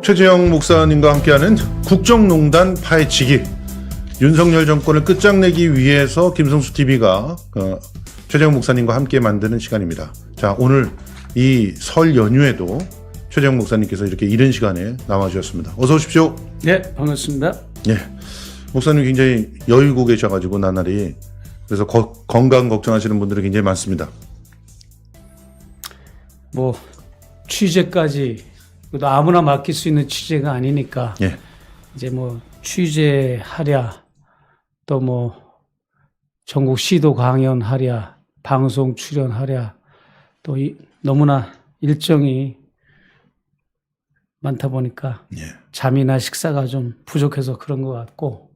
최재형 목사님과 함께하는 국정농단 파헤치기. 윤석열 정권을 끝장내기 위해서 김성수 TV가 최재형 목사님과 함께 만드는 시간입니다. 자, 오늘 이 설 연휴에도 최재형 목사님께서 이렇게 이른 시간에 나와주셨습니다. 어서 오십시오. 네, 반갑습니다. 예, 목사님 굉장히 여유고 계셔가지고 나날이, 그래서 건강 걱정하시는 분들이 굉장히 많습니다. 뭐 취재까지 또 아무나 맡길 수 있는 취재가 아니니까 예, 이제 뭐 취재하랴, 또 뭐 전국 시도 강연하랴, 방송 출연하랴, 또 너무나 일정이 많다 보니까 예. 잠이나 식사가 좀 부족해서 그런 것 같고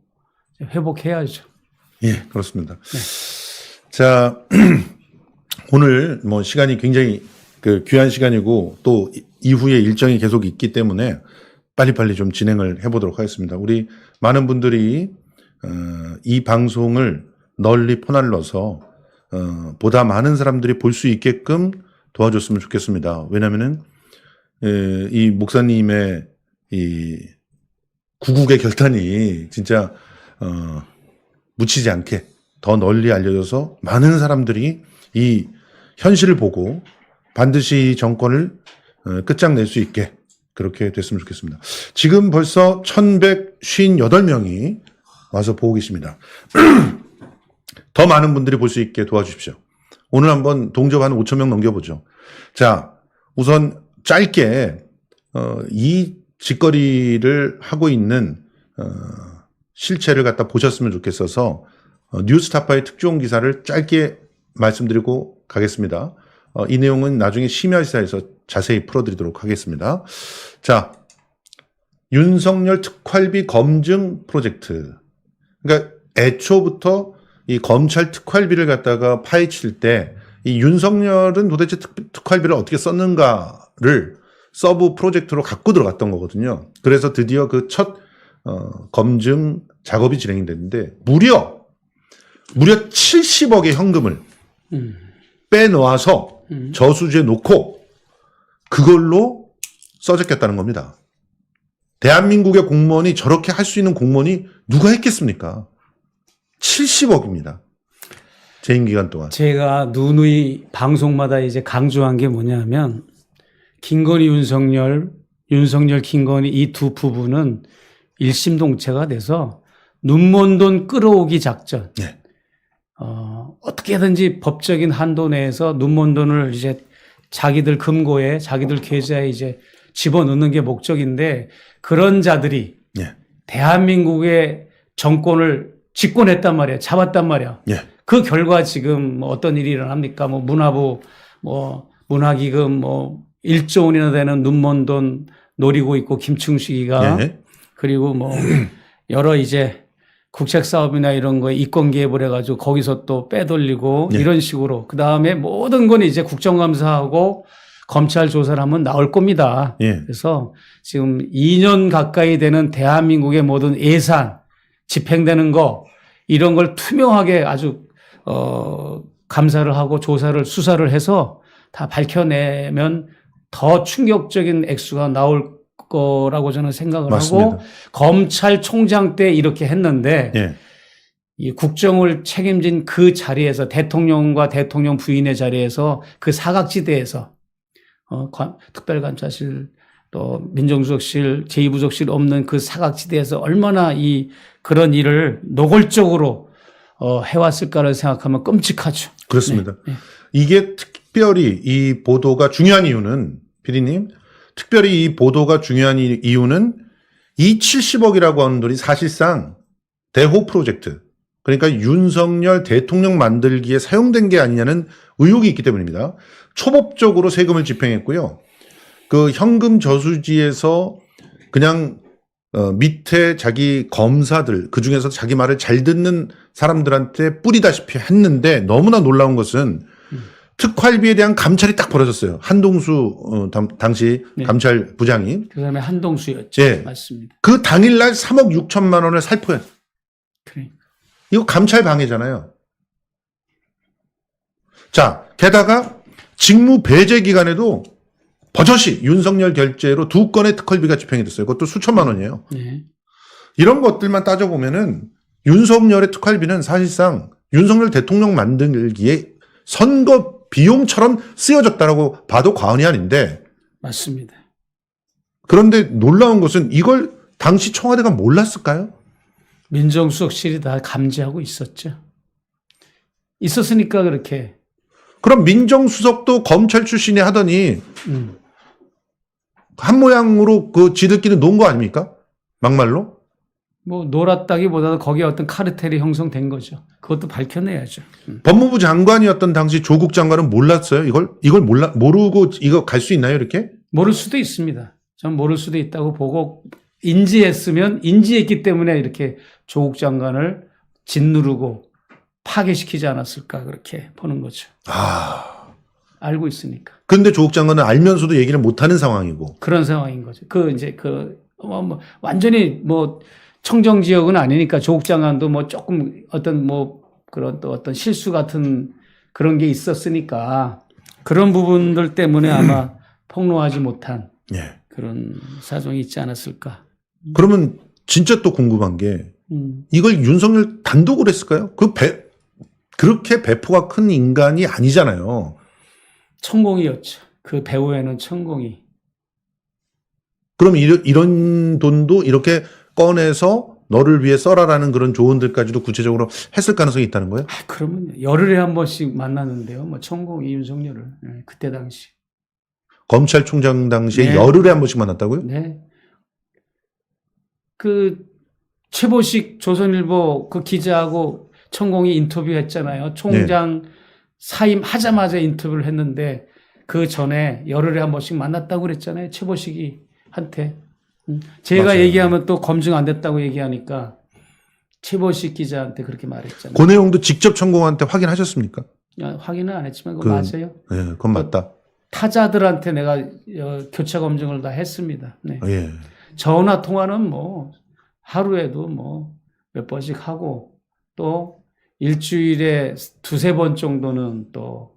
회복해야죠. 예, 그렇습니다. 네. 자, 오늘 뭐 시간이 굉장히 귀한 시간이고 또 이후에 일정이 계속 있기 때문에 빨리빨리 좀 진행을 해보도록 하겠습니다. 우리 많은 분들이 이 방송을 널리 퍼날러서 보다 많은 사람들이 볼 수 있게끔 도와줬으면 좋겠습니다. 왜냐하면은 이 목사님의 이 구국의 결단이 진짜 묻히지 않게 더 널리 알려져서 많은 사람들이 이 현실을 보고 반드시 정권을 끝장낼 수 있게 그렇게 됐으면 좋겠습니다. 지금 벌써 1158명이 와서 보고 계십니다. 더 많은 분들이 볼 수 있게 도와주십시오. 오늘 한번 동접 한 5,000명 넘겨보죠. 자, 우선 짧게 이 짓거리를 하고 있는 실체를 갖다 보셨으면 좋겠어서 뉴스타파의 특종 기사를 짧게 말씀드리고 가겠습니다. 이 내용은 나중에 심야시사에서 자세히 풀어드리도록 하겠습니다. 자, 윤석열 특활비 검증 프로젝트. 그러니까 애초부터 이 검찰 특활비를 갖다가 파헤칠 때 이 윤석열은 도대체 특활비를 어떻게 썼는가를 서브 프로젝트로 갖고 들어갔던 거거든요. 그래서 드디어 그 첫 검증 작업이 진행이 됐는데 무려 70억의 현금을 빼놓아서 저수지에 놓고 그걸로 써줬겠다는 겁니다. 대한민국의 공무원이 저렇게 할 수 있는 공무원이 누가 했겠습니까? 70억입니다. 재임 기간 동안. 제가 누누이 방송마다 이제 강조한 게 뭐냐면 김건희 윤석열 김건희 이 두 부부는 일심동체가 돼서 눈먼 돈 끌어오기 작전. 네. 어떻게든지 법적인 한도 내에서 눈먼 돈을 이제 자기들 금고에 자기들 계좌에 이제 집어넣는 게 목적인데 그런 자들이 네. 대한민국의 정권을 집권했단 말이야. 잡았단 말이야. 네. 그 결과 지금 뭐 어떤 일이 일어납니까? 뭐 문화부, 뭐 문화기금 뭐 1조 원이나 되는 눈먼 돈 노리고 있고 김충식이가 네. 그리고 뭐 여러 이제 국책 사업이나 이런 거에 이권 개입을 해가지고 거기서 또 빼돌리고 네. 이런 식으로 그 다음에 모든 건 이제 국정감사하고 검찰 조사를 하면 나올 겁니다. 네. 그래서 지금 2년 가까이 되는 대한민국의 모든 예산 집행되는 거 이런 걸 투명하게 아주 감사를 하고 조사를 수사를 해서 다 밝혀내면 더 충격적인 액수가 나올 거라고 저는 생각을 맞습니다. 하고 검찰총장 때 이렇게 했는데 네. 이 국정을 책임진 그 자리에서 대통령과 대통령 부인의 자리에서 그 사각지대에서 특별감찰실 또 민정수석실 제2부속실 없는 그 사각지대에서 얼마나 그런 일을 노골적으로 해왔을까를 생각하면 끔찍하죠. 그렇습니다. 네. 이게 특별히 이 보도가 중요한 이유는 피디님, 특별히 이 보도가 중요한 이유는 이 70억이라고 하는 돈이 사실상 대호 프로젝트, 그러니까 윤석열 대통령 만들기에 사용된 게 아니냐는 의혹이 있기 때문입니다. 초법적으로 세금을 집행했고요. 그 현금 저수지에서 그냥 밑에 자기 검사들, 그중에서 자기 말을 잘 듣는 사람들한테 뿌리다시피 했는데 너무나 놀라운 것은 특활비에 대한 감찰이 딱 벌어졌어요. 한동수 당시 네. 감찰부장이. 그 다음에 한동수였죠. 네. 맞습니다. 그 당일날 3억 6천만 원을 살포했어요. 그래. 이거 감찰 방해잖아요. 자, 게다가 직무 배제 기간에도 버젓이 윤석열 결재로 2건의 특활비가 집행이 됐어요. 그것도 수천만 원이에요. 네. 이런 것들만 따져보면은 윤석열의 특활비는 사실상 윤석열 대통령 만들기에 선거 비용처럼 쓰여졌다라고 봐도 과언이 아닌데, 맞습니다. 그런데 놀라운 것은 이걸 당시 청와대가 몰랐을까요? 민정수석실이 다 감지하고 있었죠. 있었으니까 그렇게. 그럼 민정수석도 검찰 출신이 하더니 한 모양으로 그 지들끼리 논 거 아닙니까? 막말로? 뭐 놀았다기보다도 거기에 어떤 카르텔이 형성된 거죠. 그것도 밝혀내야죠. 법무부 장관이었던 당시 조국 장관은 몰랐어요? 이걸 모르고 이거 갈 수 있나요, 이렇게? 모를 수도 있습니다. 전 모를 수도 있다고 보고 인지했기 때문에 이렇게 조국 장관을 짓누르고 파괴시키지 않았을까 그렇게 보는 거죠. 알고 있으니까. 근데 조국 장관은 알면서도 얘기를 못 하는 상황이고. 그런 상황인 거죠. 완전히 청정 지역은 아니니까 조국 장관도 조금 그런 또 어떤 실수 같은 그런 게 있었으니까 그런 부분들 때문에 아마 폭로하지 못한 예. 그런 사정이 있지 않았을까. 그러면 진짜 또 궁금한 게 이걸 윤석열 단독으로 했을까요? 그렇게 배포가 큰 인간이 아니잖아요. 천공이었죠. 그 배후에는 천공이. 그럼 이런 돈도 이렇게 꺼내서 너를 위해 써라라는 그런 조언들까지도 구체적으로 했을 가능성이 있다는 거예요? 그러면 열흘에 한 번씩 만났는데요. 천공이 윤석열을. 네, 그때 당시. 검찰총장 당시에 네. 열흘에 한 번씩 만났다고요? 네. 그 최보식 조선일보 그 기자하고 천공이 인터뷰했잖아요. 총장 사임하자마자 인터뷰를 했는데 그 전에 열흘에 한 번씩 만났다고 그랬잖아요. 최보식이 한테. 제가 맞아요. 얘기하면 또 검증 안 됐다고 얘기하니까 최보식 기자한테 그렇게 말했잖아요. 그 내용도 직접 천공한테 확인하셨습니까? 확인은 안 했지만 그거 맞아요. 네, 그건 맞다. 타자들한테 내가 교차 검증을 다 했습니다. 네. 예. 전화 통화는 하루에도 몇 번씩 하고 또 일주일에 2-3번 정도는 또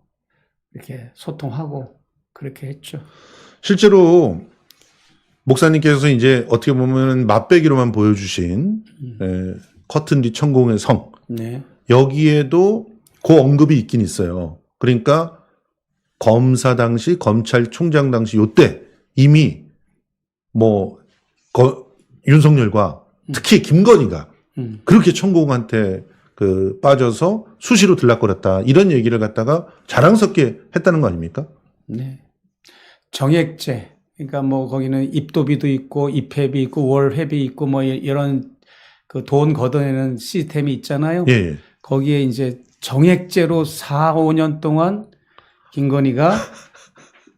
이렇게 소통하고 그렇게 했죠. 실제로 목사님께서 이제 어떻게 보면 맛배기로만 보여주신 커튼 뒤 천공의 성. 네. 여기에도 그 언급이 있긴 있어요. 그러니까 검사 당시, 검찰총장 당시 요때 이미 윤석열과 특히 김건희가 그렇게 천공한테 빠져서 수시로 들락거렸다. 이런 얘기를 갖다가 자랑스럽게 했다는 거 아닙니까? 네. 정액제. 그러니까 거기는 입도비도 있고 입회비 있고 월회비 있고 이런 그 돈 걷어내는 시스템이 있잖아요. 예. 거기에 이제 정액제로 4-5년 동안 김건희가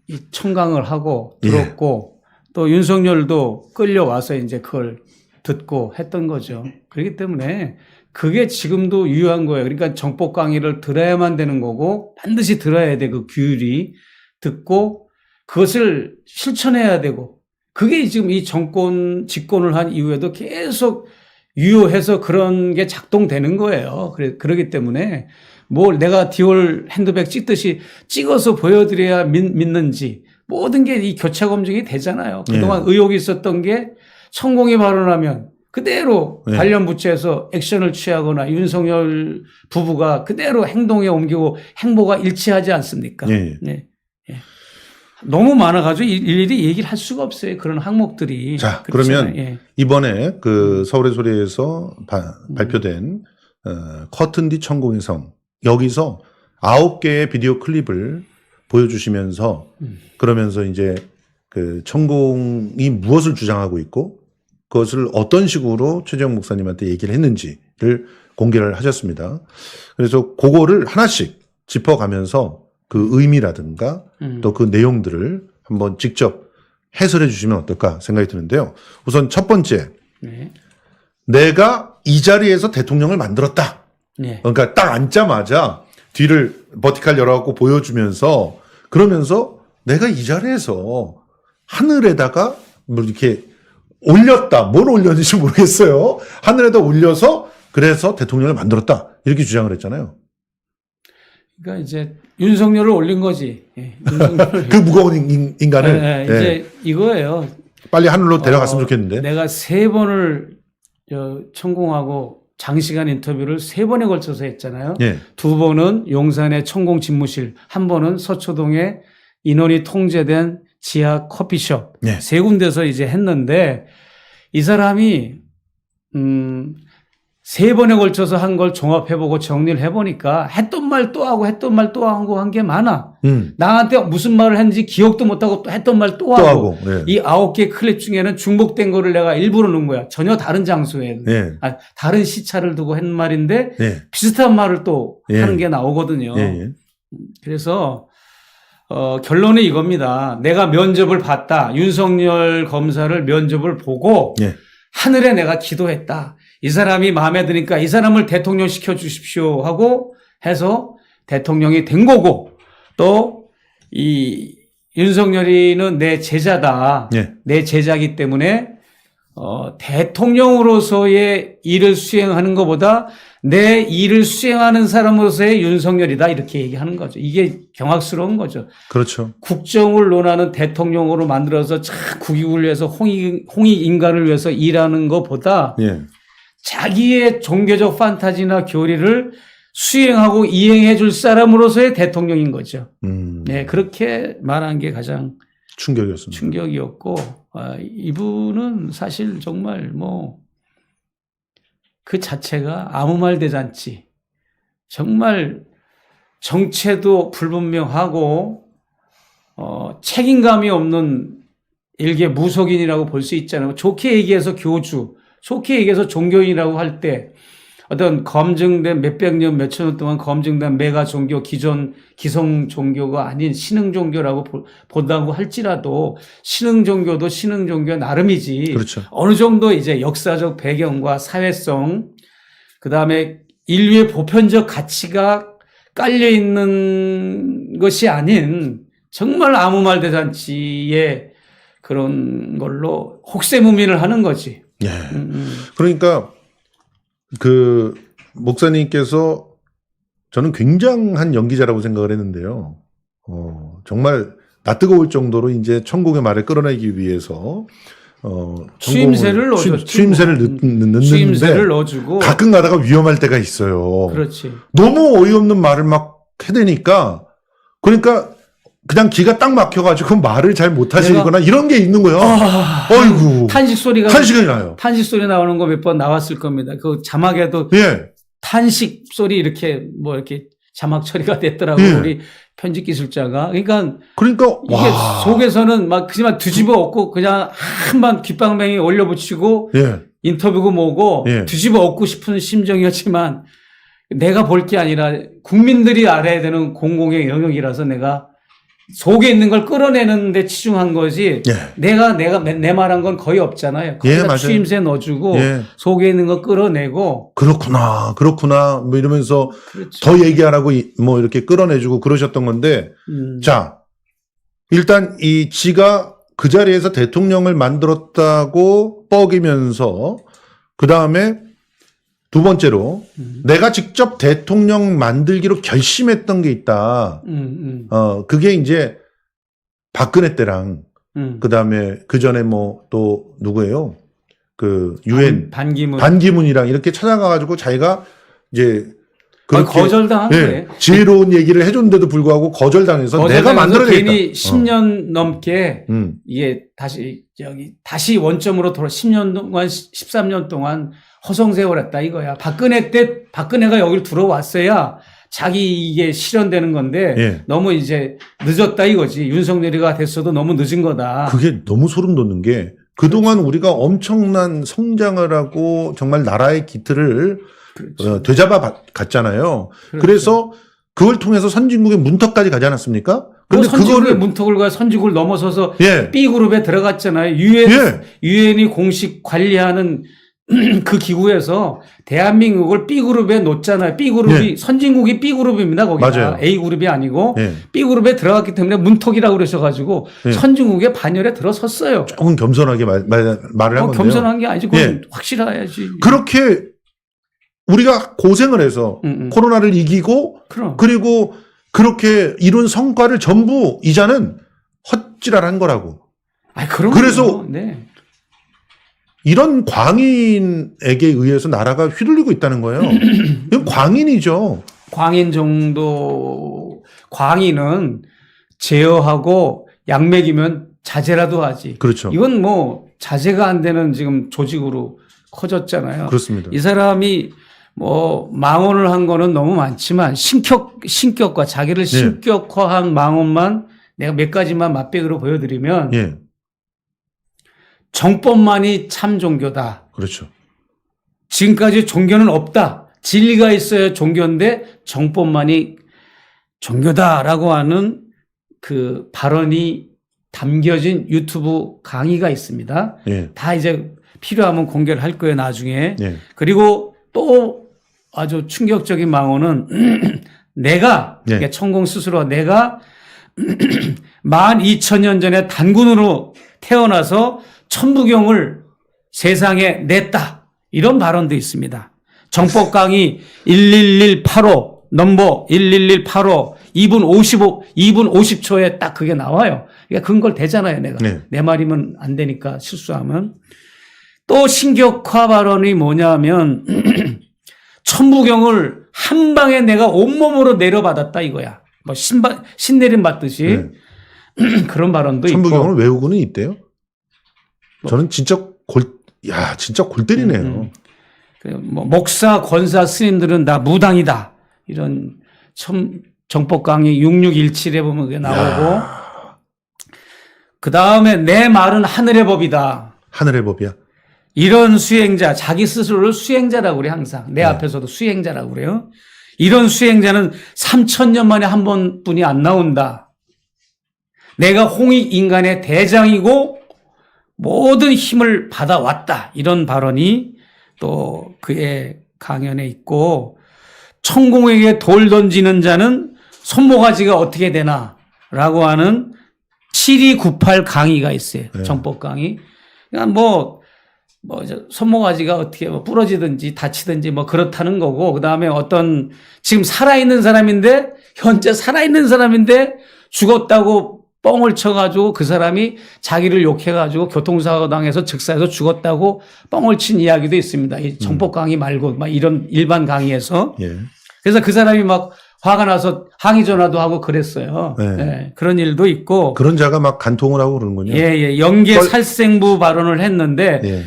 이 청강을 하고 들었고 또 윤석열도 끌려와서 이제 그걸 듣고 했던 거죠. 그렇기 때문에 그게 지금도 유효한 거예요. 그러니까 정법 강의를 들어야만 되는 거고 반드시 들어야 돼. 그 규율이 듣고 그것을 실천해야 되고 그게 지금 이 정권 집권을 한 이후에도 계속 유효해서 그런 게 작동되는 거예요. 그러기 때문에 내가 디올 핸드백 찍듯이 찍어서 보여드려야 믿는지 모든 게 이 교차 검증이 되잖아요. 그동안 의혹이 있었던 게 천공이 발언하면 그대로 관련 부처에서 액션을 취하거나 윤석열 부부가 그대로 행동에 옮기고 행보가 일치하지 않습니까? 네. 너무 많아가지고 일일이 얘기를 할 수가 없어요. 그런 항목들이. 자, 그렇잖아요. 그러면 이번에 그 서울의 소리에서 발표된 커튼 뒤 천공의 성 여기서 9개의 비디오 클립을 보여주시면서 그러면서 이제 그 천공이 무엇을 주장하고 있고 그것을 어떤 식으로 최재형 목사님한테 얘기를 했는지를 공개를 하셨습니다. 그래서 그거를 하나씩 짚어가면서 그 의미라든가 또 그 내용들을 한번 직접 해설해 주시면 어떨까 생각이 드는데요. 우선 첫 번째, 내가 이 자리에서 대통령을 만들었다. 그러니까 딱 앉자마자 뒤를 버티칼 열어갖고 보여주면서 그러면서 내가 이 자리에서 하늘에다가 이렇게 올렸다. 뭘 올렸는지 모르겠어요. 하늘에다 올려서 그래서 대통령을 만들었다. 이렇게 주장을 했잖아요. 그러니까 이제 윤석열을 올린 거지. 예, 윤석열을. 그 무거운 인간을 예, 이제 이거예요. 빨리 하늘로 데려갔으면 좋겠는데. 내가 3번을 천공하고 장시간 인터뷰를 3번에 걸쳐서 했잖아요. 예. 2번은 용산의 천공 집무실, 1번은 서초동에 인원이 통제된 지하 커피숍. 예. 3군데서 이제 했는데 이 사람이 3번에 걸쳐서 한 걸 종합해보고 정리를 해보니까 했던 말 또 하고 했던 말 또 하고 한 게 많아. 나한테 무슨 말을 했는지 기억도 못하고 또 했던 말 또 하고. 예. 이 9개 클립 중에는 중복된 거를 내가 일부러 넣은 거야. 전혀 다른 장소에. 예. 다른 시차를 두고 한 말인데 예. 비슷한 말을 또 예. 하는 게 나오거든요. 예. 그래서 결론은 이겁니다. 내가 면접을 봤다. 윤석열 검사를 면접을 보고 예. 하늘에 내가 기도했다. 이 사람이 마음에 드니까 이 사람을 대통령 시켜주십시오 하고 해서 대통령이 된 거고 또 이 윤석열이는 내 제자다. 예. 내 제자이기 때문에 대통령으로서의 일을 수행하는 것보다 내 일을 수행하는 사람으로서의 윤석열이다 이렇게 얘기하는 거죠. 이게 경악스러운 거죠. 그렇죠. 국정을 논하는 대통령으로 만들어서 참 국익을 위해서 홍익 인간을 위해서 일하는 것보다 예. 자기의 종교적 판타지나 교리를 수행하고 이행해 줄 사람으로서의 대통령인 거죠. 네, 그렇게 말한 게 가장 충격이었습니다. 충격이었고, 이분은 사실 정말 그 자체가 아무 말 대잔치. 정말 정체도 불분명하고, 책임감이 없는 일개 무속인이라고 볼 수 있잖아요. 좋게 얘기해서 교주, 좋게 얘기해서 종교인이라고 할 때 어떤 검증된 몇백 년, 몇천 년 동안 검증된 메가 종교, 기성 종교가 아닌 신흥 종교라고 본다고 할지라도 신흥 종교도 신흥 종교 나름이지. 그렇죠. 어느 정도 이제 역사적 배경과 사회성, 그 다음에 인류의 보편적 가치가 깔려 있는 것이 아닌 정말 아무 말 대잔치의 그런 걸로 혹세무민을 하는 거지. 예. 그러니까 그 목사님께서 저는 굉장한 연기자라고 생각을 했는데요. 정말 낯뜨거울 정도로 이제 천국의 말을 끌어내기 위해서 추임새를 넣어줬죠. 추임새를 넣는데 추임새를 넣어주고 가끔 가다가 위험할 때가 있어요. 그렇지. 너무 어이없는 말을 막 해대니까 그러니까 그냥 기가 딱 막혀가지고 말을 잘 못하시거나 이런 게 있는 거예요. 어이구. 탄식이 나요. 탄식 소리 나오는 거 몇 번 나왔을 겁니다. 그 자막에도 예. 탄식 소리 이렇게 이렇게 자막 처리가 됐더라고요. 예. 우리 편집 기술자가. 그러니까 이게 와. 속에서는 막 그냥 뒤집어 엎고 그냥 한번 귓방맹이 올려붙이고 예. 인터뷰고 뭐고 예. 뒤집어 엎고 싶은 심정이었지만 내가 볼 게 아니라 국민들이 알아야 되는 공공의 영역이라서 내가 속에 있는 걸 끌어내는 데 치중한 거지. 예. 내가 내 말한 건 거의 없잖아요. 거기다 맞아요. 추임새 넣어주고 예. 속에 있는 거 끌어내고. 그렇구나 뭐 이러면서 그렇죠. 더 얘기하라고 뭐 이렇게 끌어내주고 그러셨던 건데 자 일단 이 지가 그 자리에서 대통령을 만들었다고 뻐기면서 그 다음에 두 번째로 내가 직접 대통령 만들기로 결심했던 게 있다. 그게 이제 박근혜 때랑 그 다음에 그 전에 뭐 또 누구예요? 그 유엔 반기문이랑 이렇게 찾아가가지고 자기가 이제 거절당한 거예요. 지혜로운 얘기를 해줬는데도 불구하고 거절당해서 내가 만들어내겠다. 괜히 10년 넘게 이게 다시 원점으로 돌아 10년 동안 13년 동안 허송세월했다 이거야. 박근혜가 여기를 들어왔어야 자기 이게 실현되는 건데 예. 너무 이제 늦었다 이거지. 윤석열이가 됐어도 너무 늦은 거다. 그게 너무 소름 돋는 게 그동안 우리가 엄청난 성장을 하고 정말 나라의 기틀을 되잡아 갔잖아요. 그래서 그걸 통해서 선진국의 문턱까지 가지 않았습니까? 근데 선진국의 문턱을 선진국을 넘어서서 B그룹에 들어갔잖아요. 유엔이 공식 관리하는 그 기구에서 대한민국을 B그룹에 놓잖아요. B그룹이 선진국이 B그룹입니다. 거기가 맞아요. A그룹이 아니고 B그룹에 들어갔기 때문에 문턱이라고 그러셔가지고 선진국의 반열에 들어섰어요. 조금 겸손하게 말을 한 건데요. 겸손한 게 아니고 확실해야지. 그렇게 우리가 고생을 해서 코로나를 이기고 그리고 그렇게 이룬 성과를 전부 이자는 헛지랄한 거라고. 그래서 네. 이런 광인에게 의해서 나라가 휘둘리고 있다는 거예요. 이건 광인이죠. 광인은 제어하고 양맥이면 자제라도 하지. 그렇죠. 이건 뭐 자제가 안 되는 지금 조직으로 커졌잖아요. 그렇습니다. 이 사람이 뭐 망언을 한 거는 너무 많지만 신격과 자기를 신격화한 망언만 내가 몇 가지만 맛배기로 보여드리면 예. 정법만이 참 종교다. 그렇죠. 지금까지 종교는 없다. 진리가 있어야 종교인데 정법만이 종교다라고 하는 그 발언이 담겨진 유튜브 강의가 있습니다. 예. 다 이제 필요하면 공개를 할 거예요, 나중에. 예. 그리고 또 아주 충격적인 망언은 내가, 예. 그러니까 천공 스스로 내가 12,000년 전에 단군으로 태어나서 천부경을 세상에 냈다. 이런 발언도 있습니다. 정법 강의 1118호 넘버 1118호 2분 50초에 딱 그게 나와요. 그러니까 근거를 대잖아요, 내가. 네. 내 말이면 안 되니까 실수하면. 또 신격화 발언이 뭐냐면 천부경을 한 방에 내가 온몸으로 내려받았다 이거야. 뭐 신내림 받듯이 네. 그런 발언도 있고. 천부경을 외우고는 있대요. 저는 진짜 진짜 골 때리네요. 뭐 목사, 권사, 스님들은 다 무당이다. 이런 정법 강의 6617에 보면 그게 나오고. 그 다음에 내 말은 하늘의 법이다. 하늘의 법이야. 이런 수행자, 자기 스스로를 수행자라고 그래, 항상. 내 앞에서도 수행자라고 그래요. 이런 수행자는 3,000년 만에 한 번뿐이 안 나온다. 내가 홍익 인간의 대장이고 모든 힘을 받아왔다. 이런 발언이 또 그의 강연에 있고, 천공에게 돌 던지는 자는 손모가지가 어떻게 되나 라고 하는 7298 강의가 있어요. 네. 정법 강의. 그러니까 손모가지가 어떻게 부러지든지 다치든지 뭐 그렇다는 거고, 그 다음에 어떤 지금 살아있는 사람인데, 현재 살아있는 사람인데 죽었다고 뻥을 쳐가지고 그 사람이 자기를 욕해가지고 교통사고 당해서 즉사해서 죽었다고 뻥을 친 이야기도 있습니다. 이 정법 강의 말고 막 이런 일반 강의에서. 예. 그래서 그 사람이 막 화가 나서 항의 전화도 하고 그랬어요. 네. 예, 그런 일도 있고. 그런 자가 막 간통을 하고 그러는군요. 예, 영계 살생부 발언을 했는데, 예.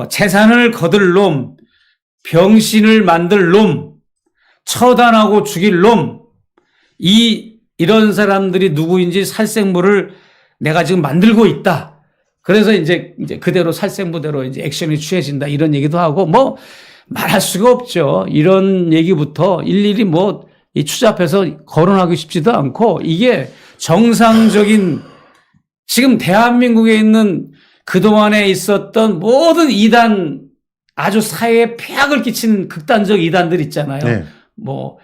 재산을 거둘 놈, 병신을 만들 놈, 처단하고 죽일 놈, 이런 사람들이 누구인지 살생부를 내가 지금 만들고 있다. 그래서 이제 그대로 살생부대로 이제 액션이 취해진다. 이런 얘기도 하고, 뭐, 말할 수가 없죠. 이런 얘기부터 일일이 이 추잡해서 거론하기 쉽지도 않고, 이게 정상적인 지금 대한민국에 있는 그동안에 있었던 모든 이단, 아주 사회에 폐악을 끼치는 극단적 이단들 있잖아요. 네.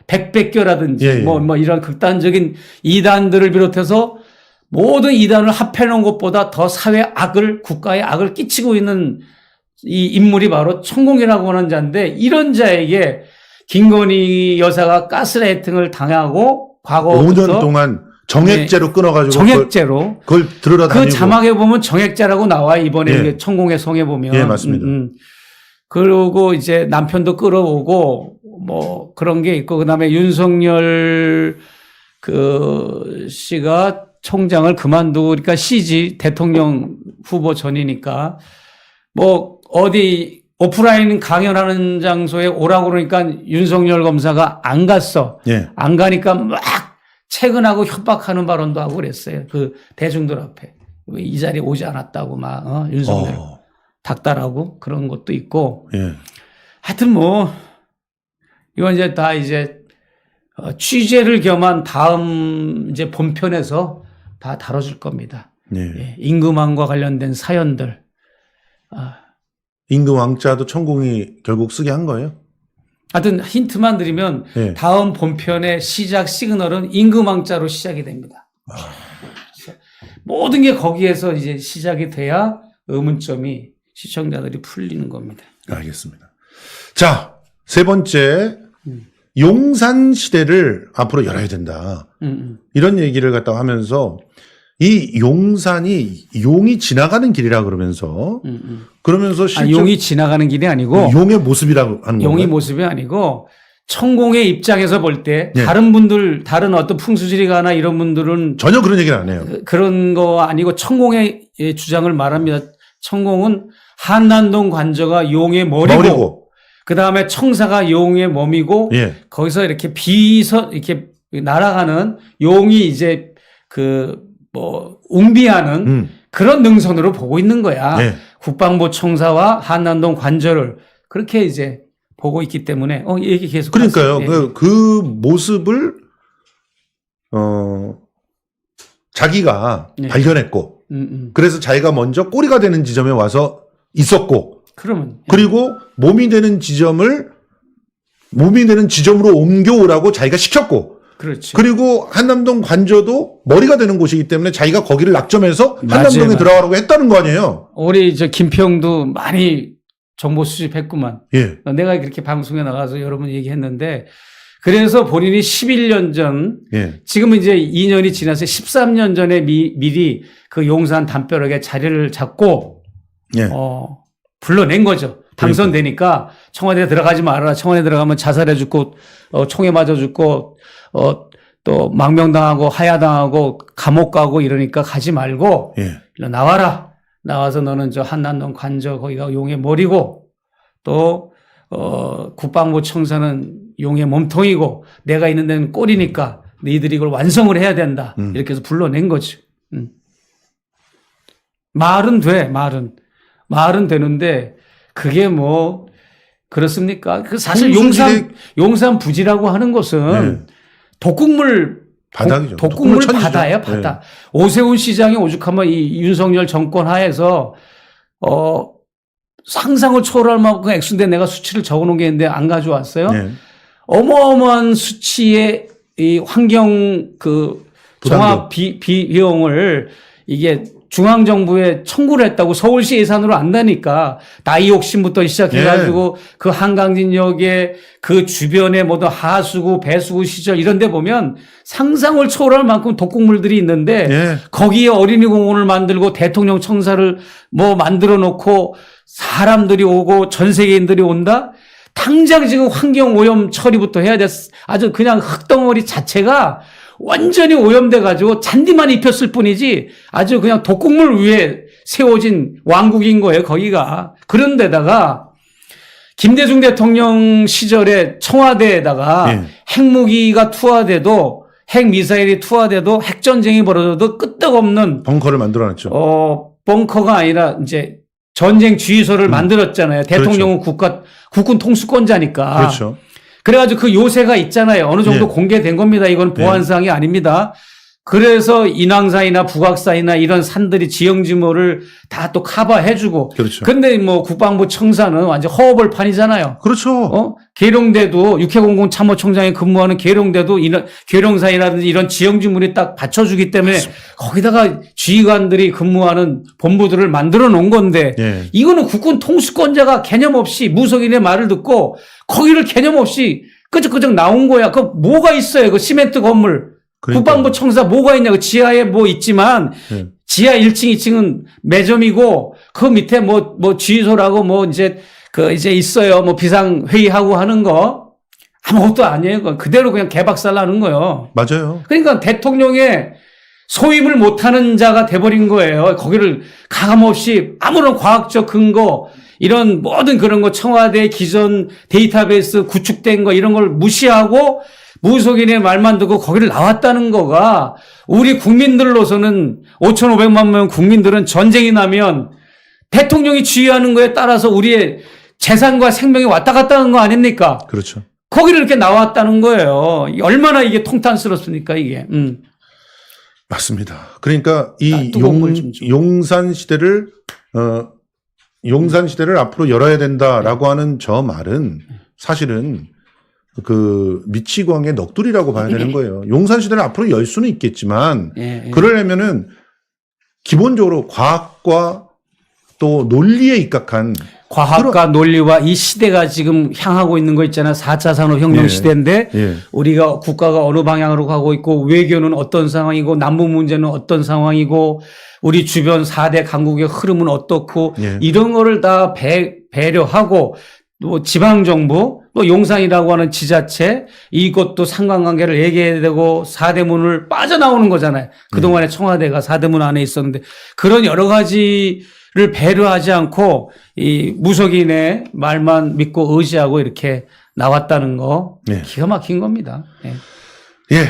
백백교라든지, 예, 예. 이런 극단적인 이단들을 비롯해서 모든 이단을 합해놓은 것보다 더 사회 악을, 국가에 악을 끼치고 있는 이 인물이 바로 천공이라고 하는 자인데, 이런 자에게 김건희 여사가 가스라이팅을 당하고, 과거부터 5년 동안 정액제로 끊어가지고. 정액제로. 그걸 들어다 다니고. 그 자막에 보면 정액제라고 나와요. 이번에 예. 천공의 성에 보면. 예, 맞습니다. 그리고 이제 남편도 끌어오고, 그런 게 있고, 그 다음에 윤석열 씨가 총장을 그만두고, 그러니까 CG 대통령 후보 전이니까, 어디 오프라인 강연하는 장소에 오라고 그러니까 윤석열 검사가 안 갔어. 예. 안 가니까 막 퇴근하고 협박하는 발언도 하고 그랬어요. 그 대중들 앞에. 이 자리에 오지 않았다고 윤석열 닥달하고 그런 것도 있고. 예. 하여튼 이건 이제 다 취재를 겸한 다음 이제 본편에서 다 다뤄질 겁니다. 예. 예, 임금왕과 관련된 사연들. 임금 왕자도 천공이 결국 쓰게 한 거예요? 하여튼 힌트만 드리면 예. 다음 본편의 시작 시그널은 임금왕자로 시작이 됩니다. 모든 게 거기에서 이제 시작이 돼야 의문점이 시청자들이 풀리는 겁니다. 알겠습니다. 자, 세 번째 용산 시대를 앞으로 열어야 된다. 이런 얘기를 갖다가 하면서 이 용산이 용이 지나가는 길이라 그러면서 그러면서 실제 용이 지나가는 길이 아니고 용의 모습이라고 하는 거예요. 용이 모습이 아니고 천공의 입장에서 볼 때 네. 다른 어떤 풍수지리가나 이런 분들은 전혀 그런 얘기를 안 해요. 그런 거 아니고 천공의 주장을 말합니다. 천공은 한남동 관저가 용의 머리고 그다음에 청사가 용의 몸이고 예. 거기서 이렇게 이렇게 날아가는 용이 이제 웅비하는 그런 능선으로 보고 있는 거야. 예. 국방부 청사와 한남동 관저를 그렇게 이제 보고 있기 때문에 얘기 계속 그러니까요. 하세요. 그 모습을 자기가 예. 발견했고 그래서 자기가 먼저 꼬리가 되는 지점에 와서 있었고 그러면 그리고 몸이 되는 지점으로 옮겨오라고 자기가 시켰고 그렇지. 그리고 한남동 관저도 머리가 되는 곳이기 때문에 자기가 거기를 낙점해서 한남동에 맞아요. 들어가라고 했다는 거 아니에요. 우리 김평도 많이 정보 수집했구만. 예. 내가 그렇게 방송에 나가서 여러 번 얘기했는데 그래서 본인이 11년 전 예. 지금은 이제 2년이 지나서 13년 전에 미리 그 용산 담벼락에 자리를 잡고 예. 불러낸 거죠. 당선되니까 청와대에 들어가지 말아라. 청와대 들어가면 자살해 죽고 총에 맞아 죽고 또 망명당하고 하야당하고 감옥 가고 이러니까 가지 말고 예. 일로 나와라. 나와서 너는 저 한남동 관저 거기가 용의 머리고 또 국방부 청사는 용의 몸통이고 내가 있는 데는 꼴이니까 너희들이 이걸 완성을 해야 된다. 이렇게 해서 불러낸 거지. 말은 돼. 말은 되는데 그게 뭐 그렇습니까? 그 사실 용산 부지라고 하는 것은 독극물 바닥이죠. 독극물 천지죠. 바다예요, 바다. 네. 오세훈 시장이 오죽하면 이 윤석열 정권 하에서 상상을 초월할 만큼 액수인데 내가 수치를 적어놓은 게 있는데 안 가져왔어요. 네. 어마어마한 수치의 이 환경 종합 비용을 이게 중앙정부에 청구를 했다고 서울시 예산으로 안다니까. 나이 욕심부터 시작해가지고 그 한강진역의 그 주변에 모든 하수구, 배수구 시절 이런 데 보면 상상을 초월할 만큼 독극물들이 있는데 거기에 어린이 공원을 만들고 대통령 청사를 만들어 놓고 사람들이 오고 전 세계인들이 온다? 당장 지금 환경 오염 처리부터 해야 돼. 아주 그냥 흙덩어리 자체가 완전히 오염돼 가지고 잔디만 입혔을 뿐이지 아주 그냥 독극물 위에 세워진 왕국인 거예요, 거기가. 그런데다가 김대중 대통령 시절에 청와대에다가 핵무기가 투하돼도 핵미사일이 투하돼도 핵전쟁이 벌어져도 끄떡없는 벙커를 만들어 놨죠. 벙커가 아니라 이제 전쟁 주의소를 만들었잖아요. 대통령은 그렇죠. 국군 통수권자니까. 그렇죠. 그래가지고 그 요새가 있잖아요. 어느 정도 공개된 겁니다. 이건 보안사항이 아닙니다. 그래서 인왕산이나 북악산이나 이런 산들이 지형지물을 다 또 커버해주고. 그렇죠. 근데 국방부 청사는 완전 허허벌판이잖아요. 그렇죠. 계룡대도 육해공군 참모총장이 근무하는 계룡대도 계룡산이라든지 이런 지형지물이 딱 받쳐주기 때문에 맞습니다. 거기다가 지휘관들이 근무하는 본부들을 만들어 놓은 건데 이거는 국군 통수권자가 개념 없이 무속인의 말을 듣고 거기를 개념 없이 끄적끄적 나온 거야. 그 뭐가 있어요? 그 시멘트 건물. 국방부 청사 뭐가 있냐? 그 지하에 있지만 지하 1층, 2층은 매점이고 그 밑에 주유소라고 이제 있어요. 비상회의하고 하는 거 아무것도 아니에요. 그대로 그냥 개박살 나는 거예요. 맞아요. 그러니까 대통령의 소임을 못하는 자가 돼버린 거예요. 거기를 가감없이 아무런 과학적 근거 이런 모든 그런 거 청와대 기존 데이터베이스 구축된 거 이런 걸 무시하고 무속인의 말만 듣고 거기를 나왔다는 거가 우리 국민들로서는 5,500만 명 국민들은 전쟁이 나면 대통령이 지휘하는 거에 따라서 우리의 재산과 생명이 왔다 갔다 하는 거 아닙니까? 그렇죠. 거기를 이렇게 나왔다는 거예요. 얼마나 이게 통탄스럽습니까, 이게. 맞습니다. 그러니까 이 용산 시대를 앞으로 열어야 된다라고 하는 저 말은 사실은 그 미치광의 넋두리라고 봐야 되는 거예요. 용산 시대를 앞으로 열 수는 있겠지만 그러려면은 기본적으로 과학과 또 논리에 입각한 과학과 논리와 이 시대가 지금 향하고 있는 거 있잖아요. 4차 산업혁명 예. 시대인데 예. 우리가 국가가 어느 방향으로 가고 있고 외교는 어떤 상황이고 남북 문제는 어떤 상황이고 우리 주변 4대 강국의 흐름은 어떻고 예. 이런 거를 다 배려하고 또 지방정부 또 용산이라고 하는 지자체 이것도 상관관계를 얘기해야 되고 4대문을 빠져나오는 거잖아요. 그동안에 청와대가 4대문 안에 있었는데 그런 여러 가지를 배려하지 않고 이 무속인의 말만 믿고 의지하고 이렇게 나왔다는 거 예. 기가 막힌 겁니다. 예. 예.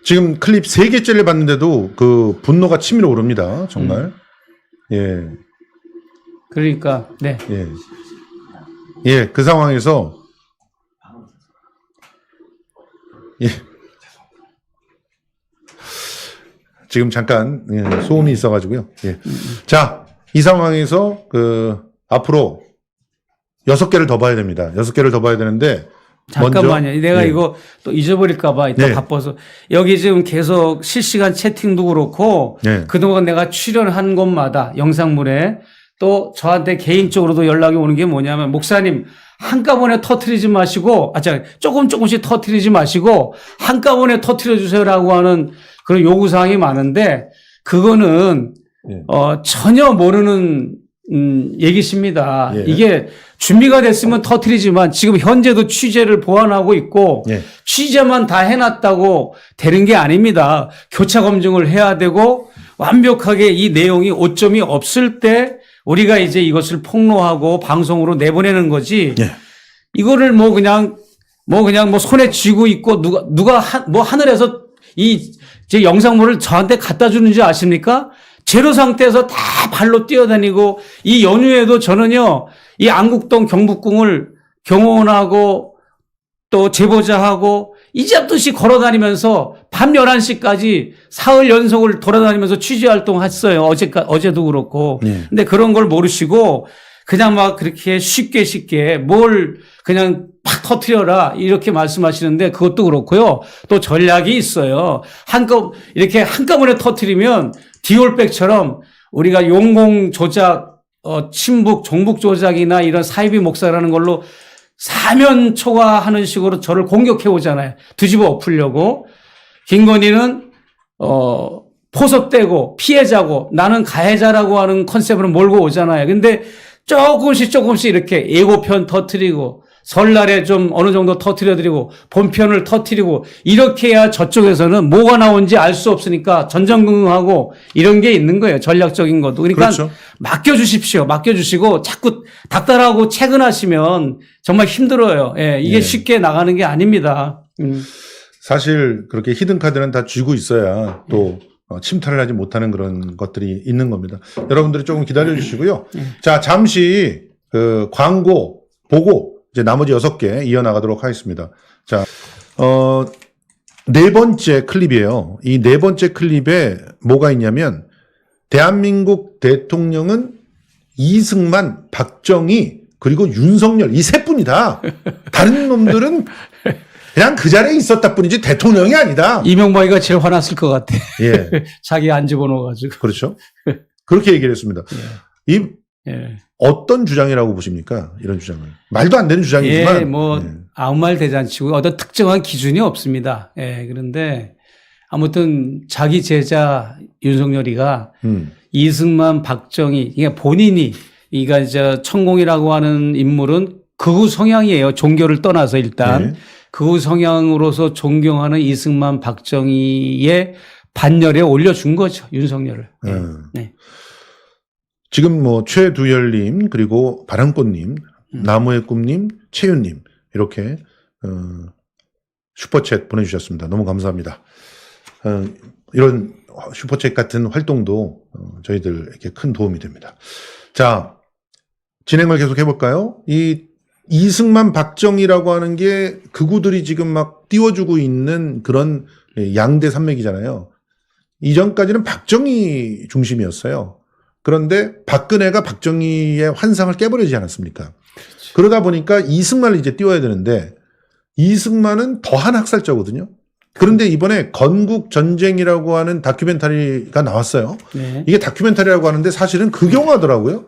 지금 클립 3개째를 봤는데도 그 분노가 치밀어 오릅니다. 정말. 예. 그러니까 네. 예. 예. 그 상황에서 예. 지금 잠깐 소음이 있어가지고요. 예. 자, 이 상황에서 그 앞으로 6개를 더 봐야 됩니다. 6개를 더 봐야 되는데 잠깐만요. 먼저, 내가 예. 이거 또 잊어버릴까봐 이따 네. 바빠서 여기 지금 계속 실시간 채팅도 그렇고 네. 그동안 내가 출연한 곳마다 영상물에 또 저한테 개인적으로도 연락이 오는 게 뭐냐면 목사님 한꺼번에 터트리지 마시고 조금씩 터트리지 마시고 한꺼번에 터트려 주세요라고 하는 그런 요구사항이 많은데 그거는 예. 전혀 모르는 얘기십니다. 예. 이게 준비가 됐으면 터트리지만 지금 현재도 취재를 보완하고 있고 예. 취재만 다 해놨다고 되는 게 아닙니다. 교차 검증을 해야 되고 완벽하게 이 내용이 오점이 없을 때 우리가 이제 이것을 폭로하고 방송으로 내보내는 거지. 예. 이거를 뭐 그냥 손에 쥐고 있고 누가 하늘에서 제 영상물을 저한테 갖다 주는지 아십니까? 제로 상태에서 다 발로 뛰어다니고 이 연휴에도 저는요 이 안국동 경복궁을 경호원하고 또 제보자하고 이잡듯이 걸어다니면서 밤 11시까지 사흘 연속을 돌아다니면서 취재활동 했어요. 어제도 그렇고. 네. 근데 그런 걸 모르시고 그냥 막 그렇게 쉽게 뭘 그냥 팍 터트려라 이렇게 말씀하시는데 그것도 그렇고요. 또 전략이 있어요. 이렇게 한꺼번에 터트리면 디올백처럼 우리가 용공 조작, 친북, 종북 조작이나 이런 사이비 목사라는 걸로 사면 초과하는 식으로 저를 공격해 오잖아요. 뒤집어 엎으려고. 김건희는 포섭되고 피해자고 나는 가해자라고 하는 컨셉으로 몰고 오잖아요. 근데 조금씩 이렇게 예고편 터트리고 설날에 좀 어느 정도 터트려드리고 본편을 터트리고 이렇게 해야 저쪽에서는 뭐가 나온지 알 수 없으니까 전전긍긍하고 이런 게 있는 거예요. 전략적인 것도. 그러니까 그렇죠. 맡겨주시고 자꾸 닥달하고 채근하시면 정말 힘들어요. 예, 이게 예. 쉽게 나가는 게 아닙니다. 사실 그렇게 히든 카드는 다 쥐고 있어야 또 침탈을 하지 못하는 그런 것들이 있는 겁니다. 여러분들이 조금 기다려 주시고요. 자, 잠시 그 광고 보고 이제 나머지 6개 이어나가도록 하겠습니다. 자, 네 번째 클립이에요. 이 네 번째 클립에 뭐가 있냐면 대한민국 대통령은 이승만, 박정희 그리고 윤석열 이 세 분이다. 다른 놈들은 그냥 그 자리에 있었다 뿐이지 대통령이 아니다. 이명박이가 제일 화났을 것 같아. 예. 자기 안 집어넣어가지고. 그렇죠. 그렇게 얘기를 했습니다. 이 예. 어떤 주장이라고 보십니까? 이런 주장을. 말도 안 되는 주장이지만. 예, 뭐 아무 말 대잔치고 어떤 특정한 기준이 없습니다. 예, 그런데 아무튼 자기 제자 윤석열이가 이승만, 박정희, 이게 본인이 이가 이제 천공이라고 하는 인물은 극우 성향이에요. 종교를 떠나서 일단 네. 극우 성향으로서 존경하는 이승만, 박정희의 반열에 올려준 거죠. 윤석열을. 네. 지금 뭐 최두열님 그리고 바람꽃님, 나무의 꿈님, 채윤님 이렇게 슈퍼챗 보내주셨습니다. 너무 감사합니다. 이런 슈퍼챗 같은 활동도 저희들에게 큰 도움이 됩니다. 자, 진행을 계속 해볼까요? 이 이승만, 박정희라고 하는 게 극우들이 지금 막 띄워주고 있는 그런 양대 산맥이잖아요. 이전까지는 박정희 중심이었어요. 그런데 박근혜가 박정희의 환상을 깨버리지 않았습니까? 그렇죠. 그러다 보니까 이승만을 이제 띄워야 되는데 이승만은 더한 학살자거든요. 그런데 이번에 건국 전쟁이라고 하는 다큐멘터리가 나왔어요. 네. 이게 다큐멘터리라고 하는데 사실은 극영화더라고요.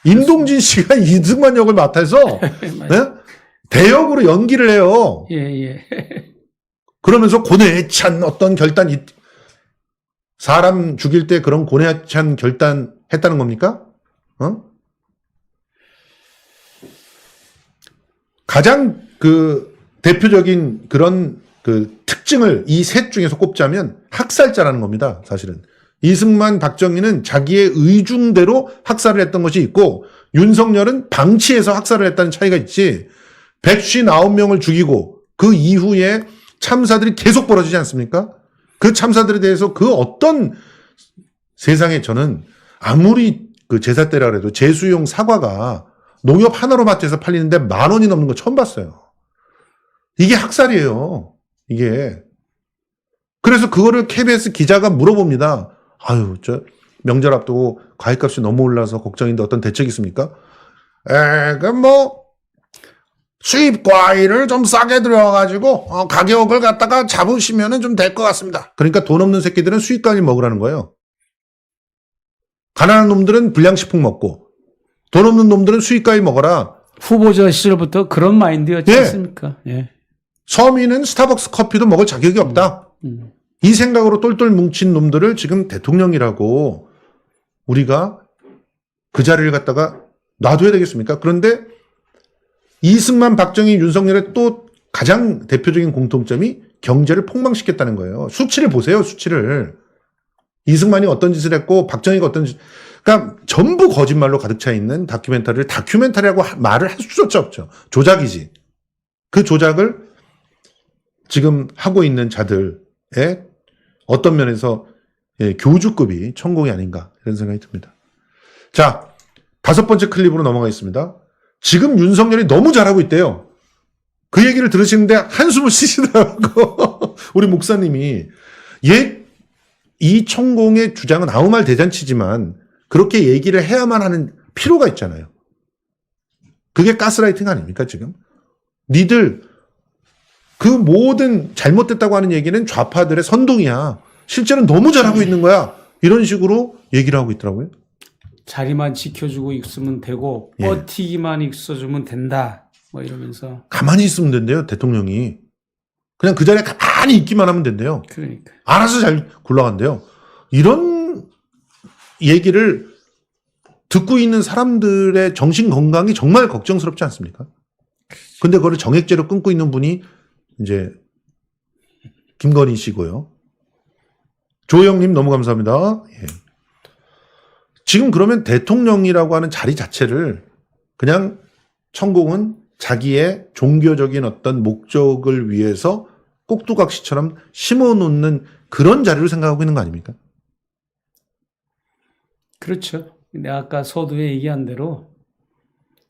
임동진 씨가 이승만 역을 맡아서 네? 대역으로 연기를 해요. 예, 예. 그러면서 고뇌찬 어떤 결단, 사람 죽일 때 그런 고뇌찬 결단 했다는 겁니까? 가장 그 대표적인 그런 그 특징을 이 셋 중에서 꼽자면 학살자라는 겁니다. 사실은. 이승만, 박정희는 자기의 의중대로 학살을 했던 것이 있고 윤석열은 방치해서 학살을 했다는 차이가 있지 159명을 죽이고 그 이후에 참사들이 계속 벌어지지 않습니까? 그 참사들에 대해서 그 어떤 세상에 저는 아무리 그 제사 때라 그래도 제수용 사과가 농협 하나로 마트에서 팔리는데 10,000원이 넘는 거 처음 봤어요. 이게 학살이에요. 이게. 그래서 그거를 KBS 기자가 물어봅니다. 아유, 저 명절 앞두고 과일값이 너무 올라서 걱정인데 어떤 대책이 있습니까? 수입 과일을 좀 싸게 들여가지고 가격을 갖다가 잡으시면은 좀 될 것 같습니다. 그러니까 돈 없는 새끼들은 수입 과일 먹으라는 거예요. 가난한 놈들은 불량식품 먹고 돈 없는 놈들은 수입 과일 먹어라. 후보자 시절부터 그런 마인드였지 예. 않습니까? 예. 서민은 스타벅스 커피도 먹을 자격이 없다. 이 생각으로 똘똘 뭉친 놈들을 지금 대통령이라고 우리가 그 자리를 갖다가 놔둬야 되겠습니까? 그런데 이승만, 박정희, 윤석열의 또 가장 대표적인 공통점이 경제를 폭망시켰다는 거예요. 수치를 보세요, 수치를. 이승만이 어떤 짓을 했고, 박정희가 어떤 짓, 그러니까 전부 거짓말로 가득 차 있는 다큐멘터리를 다큐멘터리라고 말을 할 수조차 없죠. 조작이지. 그 조작을 지금 하고 있는 자들의 어떤 면에서 교주급이 천공이 아닌가 이런 생각이 듭니다. 자, 5번째 클립으로 넘어가겠습니다. 지금 윤석열이 너무 잘하고 있대요. 그 얘기를 들으시는데 한숨을 쉬시더라고. 우리 목사님이. 이 천공의 주장은 아무 말 대잔치지만 그렇게 얘기를 해야만 하는 필요가 있잖아요. 그게 가스라이팅 아닙니까 지금? 니들 그 모든 잘못됐다고 하는 얘기는 좌파들의 선동이야. 실제로는 너무 잘하고 있는 거야. 이런 식으로 얘기를 하고 있더라고요. 자리만 지켜주고 있으면 되고 예. 버티기만 있어주면 된다. 뭐 이러면서. 가만히 있으면 된대요, 대통령이. 그냥 그 자리에 가만히 있기만 하면 된대요. 그러니까. 알아서 잘 굴러간대요. 이런 얘기를 듣고 있는 사람들의 정신 건강이 정말 걱정스럽지 않습니까? 근데 그거를 정액제로 끊고 있는 분이 이제 김건희 씨고요. 조영님 너무 감사합니다. 예. 지금 그러면 대통령이라고 하는 자리 자체를 그냥 천공은 자기의 종교적인 어떤 목적을 위해서 꼭두각시처럼 심어놓는 그런 자리로 생각하고 있는 거 아닙니까? 그렇죠. 내가 아까 서두에 얘기한 대로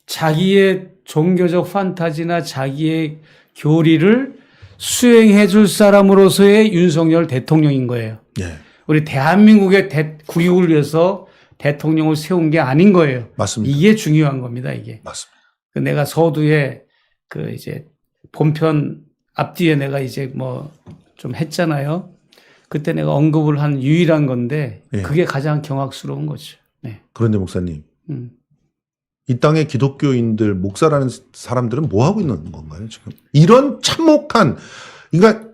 자기의 종교적 판타지나 자기의 교리를 수행해 줄 사람으로서의 윤석열 대통령인 거예요. 예. 우리 대한민국의 국익을 위해서 대통령을 세운 게 아닌 거예요. 맞습니다. 이게 중요한 겁니다, 이게. 맞습니다. 내가 서두에 그 이제 본편 앞뒤에 내가 이제 뭐 좀 했잖아요. 그때 내가 언급을 한 유일한 건데 예. 그게 가장 경악스러운 거죠. 네. 그런데 목사님, 이 땅의 기독교인들, 목사라는 사람들은 뭐 하고 있는 건가요, 지금? 이런 참혹한, 그러니까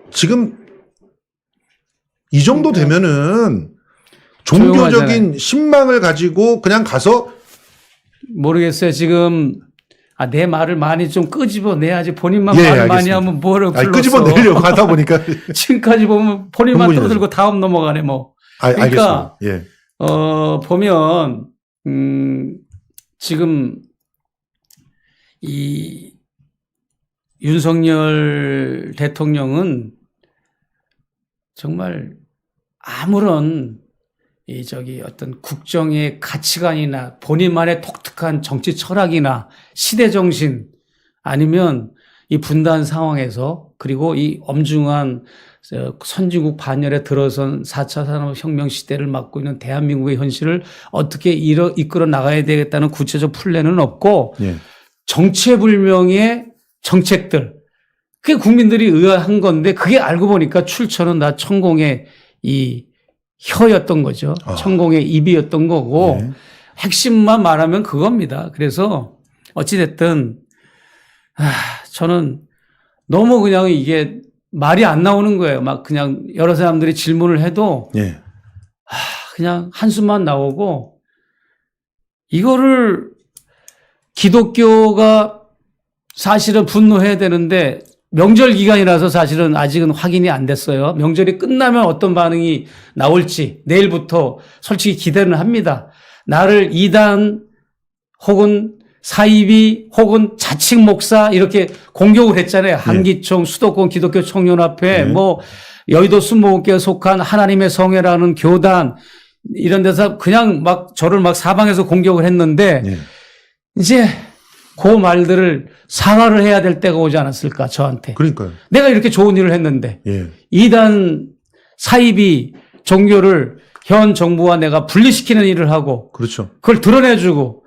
지금 이 정도 되면은 종교적인 조용하잖아요. 신망을 가지고 그냥 가서 모르겠어요. 지금 내 말을 많이 좀 끄집어내야지. 본인만 예, 말을 많이 알겠습니다. 하면 뭐를 불렀어. 끄집어내려고 하다 보니까. 지금까지 보면 본인만 흥분이 떠들고 다음 넘어가네 뭐. 알겠습니다. 예. 보면 지금 이 윤석열 대통령은 정말 아무런 어떤 국정의 가치관이나 본인만의 독특한 정치 철학이나 시대 정신 아니면 이 분단 상황에서 그리고 이 엄중한 선진국 반열에 들어선 4차 산업혁명 시대를 맞고 있는 대한민국의 현실을 어떻게 이끌어 나가야 되겠다는 구체적 플랜은 없고 예. 정체불명의 정책들 그게 국민들이 의아한 건데 그게 알고 보니까 출처는 다 천공의 이 혀였던 거죠. 천공의 입이었던 거고 네. 핵심만 말하면 그겁니다. 그래서 어찌됐든 저는 너무 그냥 이게 말이 안 나오는 거예요. 막 그냥 여러 사람들이 질문을 해도 예. 그냥 한숨만 나오고 이거를 기독교가 사실은 분노해야 되는데 명절 기간이라서 사실은 아직은 확인이 안 됐어요. 명절이 끝나면 어떤 반응이 나올지 내일부터 솔직히 기대는 합니다. 나를 이단 혹은 사이비 혹은 자칭 목사 이렇게 공격을 했잖아요. 한기총, 수도권 기독교 청년합회, 뭐 여의도 순복음교에 속한 하나님의 성회라는 교단 이런 데서 그냥 막 저를 막 사방에서 공격을 했는데 이제 그 말들을 사과를 해야 될 때가 오지 않았을까 저한테. 그러니까요. 내가 이렇게 좋은 일을 했는데 이단 사이비 종교를 현 정부와 내가 분리시키는 일을 하고 그렇죠. 그걸 드러내주고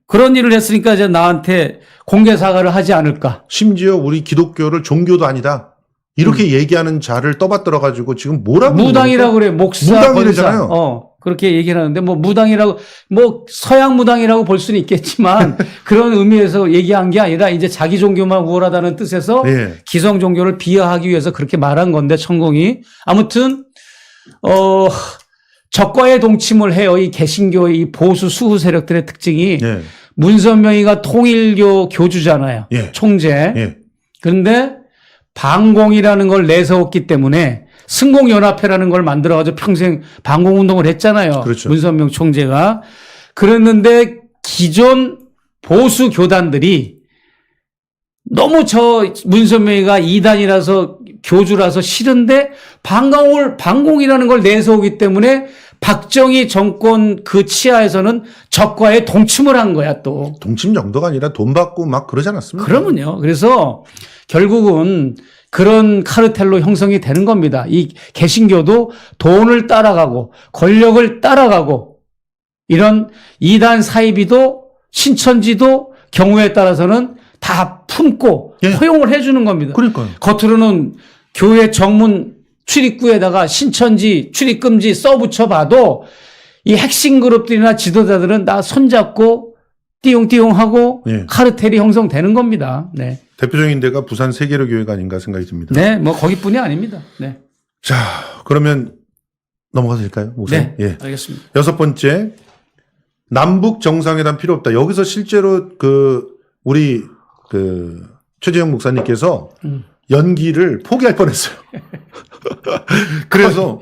그런 일을 했으니까 이제 나한테 공개 사과를 하지 않을까. 심지어 우리 기독교를 종교도 아니다. 이렇게 얘기하는 자를 떠받들어 가지고 지금 뭐라고 무당이라고 그래. 목사, 무당이래잖아요. 권사. 그렇게 얘기를 하는데 뭐 무당이라고 뭐 서양 무당이라고 볼 수는 있겠지만 그런 의미에서 얘기한 게 아니라 이제 자기 종교만 우월하다는 뜻에서 기성 종교를 비하하기 위해서 그렇게 말한 건데 천공이 아무튼 적과의 동침을 해요. 이 개신교의 이 보수 수후 세력들의 특징이 문선명이가 통일교 교주잖아요. 총재. 그런데 반공이라는 걸 내세웠기 때문에 승공연합회라는 걸 만들어가지고 평생 반공운동을 했잖아요. 그렇죠. 문선명 총재가. 그랬는데 기존 보수 교단들이 너무 저 문선명이가 이단이라서 교주라서 싫은데 반공이라는 걸 내세우기 때문에 박정희 정권 그 치하에서는 적과의 동침을 한 거야 또. 동침 정도가 아니라 돈 받고 막 그러지 않았습니까? 그러면요. 그래서 결국은 그런 카르텔로 형성이 되는 겁니다. 이 개신교도 돈을 따라가고 권력을 따라가고 이런 이단 사이비도 신천지도 경우에 따라서는 다 품고 허용을 해주는 겁니다. 그러니까요. 겉으로는 교회 정문 출입구에다가 신천지 출입금지 써붙여봐도 이 핵심 그룹들이나 지도자들은 다 손잡고 띠용띠용하고 카르텔이 형성되는 겁니다. 네. 대표적인 데가 부산 세계로 교회가 아닌가 생각이 듭니다. 네, 뭐 거기뿐이 아닙니다. 네. 자, 그러면 넘어가도 될까요? 우선? 네, 알겠습니다. 6번째, 남북 정상회담 필요 없다. 여기서 실제로 우리 최재형 목사님께서 연기를 포기할 뻔했어요. 그래서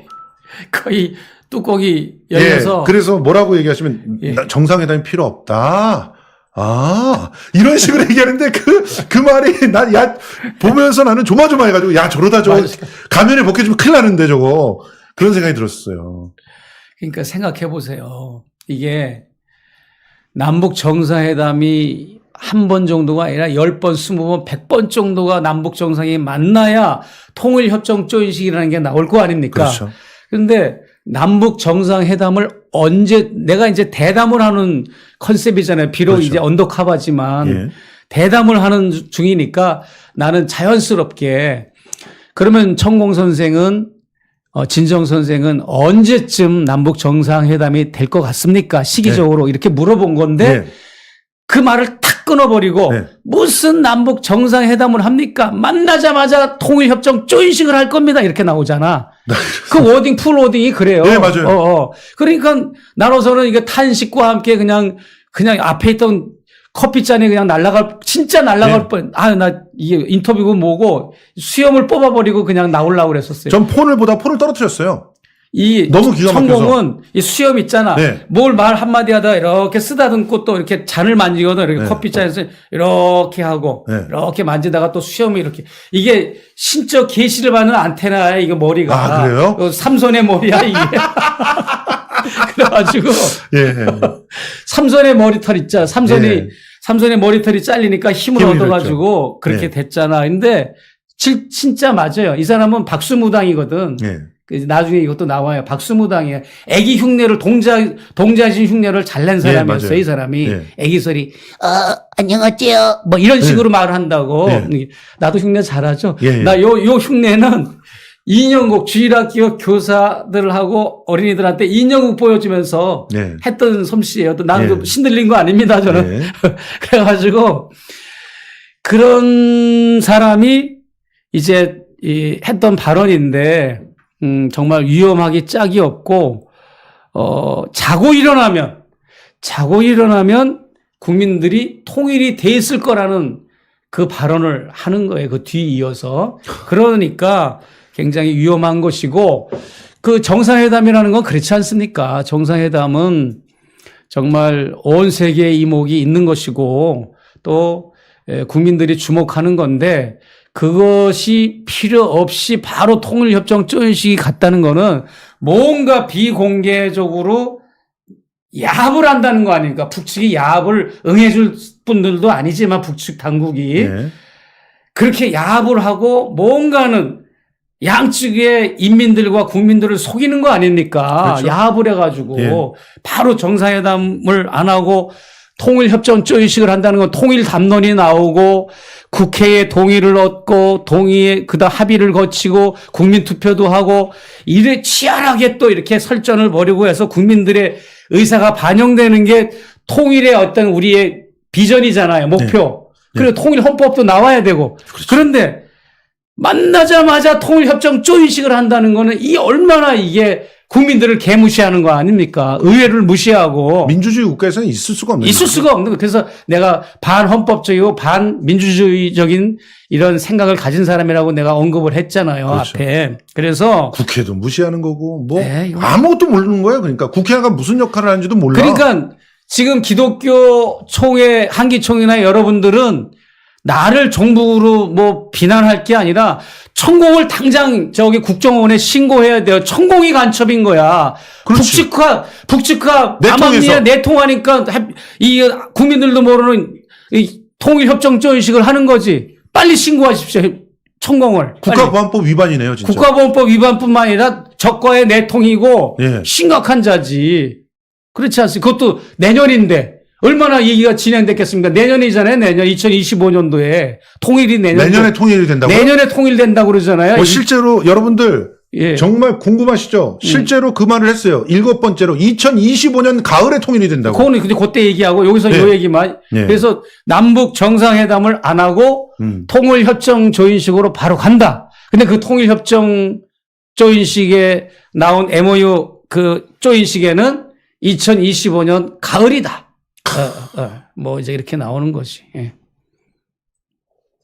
거의 뚜껑이 열려서 그래서 뭐라고 얘기하시면 정상회담이 필요 없다. 이런 식으로 얘기하는데 그 말이 보면서 나는 조마조마해가지고 저러다 가면을 벗겨주면 큰일 나는데 저거 그런 생각이 들었어요. 그러니까 생각해 보세요. 이게 남북 정상회담이 한 번 정도가 아니라 10번, 20번, 100번 정도가 남북 정상이 만나야 통일협정 조인식이라는 게 나올 거 아닙니까? 그렇죠. 그런데 남북 정상회담을 내가 이제 대담을 하는 컨셉이잖아요. 비록 그렇죠. 이제 언더커버지만 대담을 하는 중이니까 나는 자연스럽게 그러면 천공 선생은 진정 선생은 언제쯤 남북 정상회담이 될 것 같습니까? 시기적으로 이렇게 물어본 건데 그 말을 탁 끊어버리고 무슨 남북 정상회담을 합니까? 만나자마자 통일협정 조인식을 할 겁니다. 이렇게 나오잖아. 그 워딩, 풀 워딩이 그래요. 네, 맞아요. 그러니까 나로서는 이게 탄식과 함께 그냥 앞에 있던 커피잔이 그냥 진짜 날아갈 뻔. 나 이게 인터뷰고 뭐고 수염을 뽑아버리고 그냥 나오려고 그랬었어요. 전 폰을 떨어뜨렸어요. 너무 기가 막혀서. 천공은 이 수염 있잖아. 뭘 말 한마디 하다가 이렇게 쓰다듬고 또 이렇게 잔을 만지거든. 이렇게 커피잔에서 이렇게 하고 이렇게 만지다가 또 수염이 이렇게. 이게 신적 계시를 받는 안테나야, 이거 머리가. 그래요? 삼손의 머리야, 이게. 그래가지고. 삼손의 머리털 있잖아. 삼손의 머리털이 잘리니까 힘을 얻어가지고 그렇게 됐잖아. 근데 진짜 맞아요. 이 사람은 박수무당이거든. 나중에 이것도 나와요. 박수무당이에요. 애기 흉내를 동자신 흉내를 잘 낸 사람이었어요. 맞아요. 이 사람이. 예. 애기소리 안녕하세요. 뭐 이런 식으로 말을 한다고. 나도 흉내 잘하죠. 나 요 흉내는 인형곡 주일학교 교사들하고 어린이들한테 인형곡 보여주면서 했던 솜씨예요. 또 나는 좀 신들린 거 아닙니다. 저는. 그래가지고 그런 사람이 이제 했던 발언인데 정말 위험하기 짝이 없고 자고 일어나면 국민들이 통일이 돼 있을 거라는 그 발언을 하는 거예요. 그 뒤에 이어서. 그러니까 굉장히 위험한 것이고 그 정상회담이라는 건 그렇지 않습니까? 정상회담은 정말 온 세계의 이목이 있는 것이고 또 국민들이 주목하는 건데 그것이 필요 없이 바로 통일협정 조인식이 갔다는 거는 뭔가 비공개적으로 야합을 한다는 거 아닙니까? 북측이 야합을 응해줄 분들도 아니지만 북측 당국이 그렇게 야합을 하고 뭔가는 양측의 인민들과 국민들을 속이는 거 아닙니까? 그렇죠. 야합을 해가지고 바로 정상회담을 안 하고 통일협정 조인식을 한다는 건 통일 담론이 나오고 국회의 동의를 얻고 그다음 합의를 거치고 국민 투표도 하고 이래 치열하게 또 이렇게 설전을 벌이고 해서 국민들의 의사가 반영되는 게 통일의 어떤 우리의 비전이잖아요. 목표. 그리고 통일 헌법도 나와야 되고. 그런데 만나자마자 통일협정 조인식을 한다는 거는 이 얼마나 이게 국민들을 개무시하는 거 아닙니까? 의회를 무시하고. 민주주의 국가에서는 있을 수가 없는 있을 수가 없는 거. 그래서 내가 반헌법적이고 반민주주의적인 이런 생각을 가진 사람이라고 내가 언급을 했잖아요. 그렇죠. 앞에. 그래서. 국회도 무시하는 거고 뭐 아무것도 모르는 거예요. 그러니까 국회가 무슨 역할을 하는지도 몰라. 그러니까 지금 기독교 총회 한기총이나 여러분들은 나를 정부로 뭐 비난할 게 아니라 천공을 당장 저기 국정원에 신고해야 돼요. 천공이 간첩인 거야. 그렇지. 북측화 내통해서. 내통하니까 이 국민들도 모르는 이 통일협정 조인식을 하는 거지. 빨리 신고하십시오. 천공을. 국가보안법 위반이네요, 진짜. 국가보안법 위반뿐만 아니라 적과의 내통이고 심각한 자지. 그렇지 않습니까? 그것도 내년인데. 얼마나 얘기가 진행됐겠습니까? 내년이잖아요. 내년 2025년도에 통일이 내년에 통일이 된다고요? 내년에 통일된다고 그러잖아요. 실제로 여러분들 정말 궁금하시죠? 실제로 그 말을 했어요. 7번째로 2025년 가을에 통일이 된다고. 그거는 근데 그때 얘기하고 여기서 요 얘기만. 그래서 남북 정상회담을 안 하고 통일협정 조인식으로 바로 간다. 근데 그 통일협정 조인식에 나온 MOU 그 조인식에는 2025년 가을이다. 뭐 이제 이렇게 나오는 거지.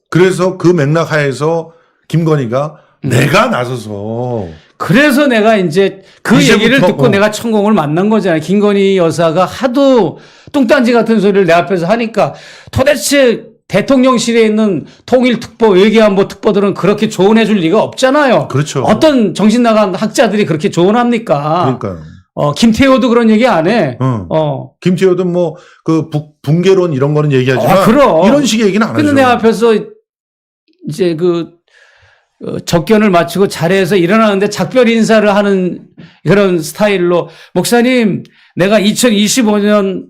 그래서 그 맥락 하에서 김건희가 내가 나서서 그래서 내가 이제 그 얘기를 듣고 내가 천공을 만난 거잖아요. 김건희 여사가 하도 뚱딴지 같은 소리를 내 앞에서 하니까 도대체 대통령실에 있는 통일특보, 외교안보 특보들은 그렇게 조언해줄 리가 없잖아요. 그렇죠. 어떤 정신 나간 학자들이 그렇게 조언합니까? 그러니까요. 김태효도 그런 얘기 안 해. 김태효도 뭐, 그, 붕괴론 이런 거는 얘기하지만. 그럼. 이런 식의 얘기는 안 하죠. 근데 내 앞에서 이제 접견을 마치고 자리에서 일어나는데 작별 인사를 하는 그런 스타일로, 목사님, 내가 2025년,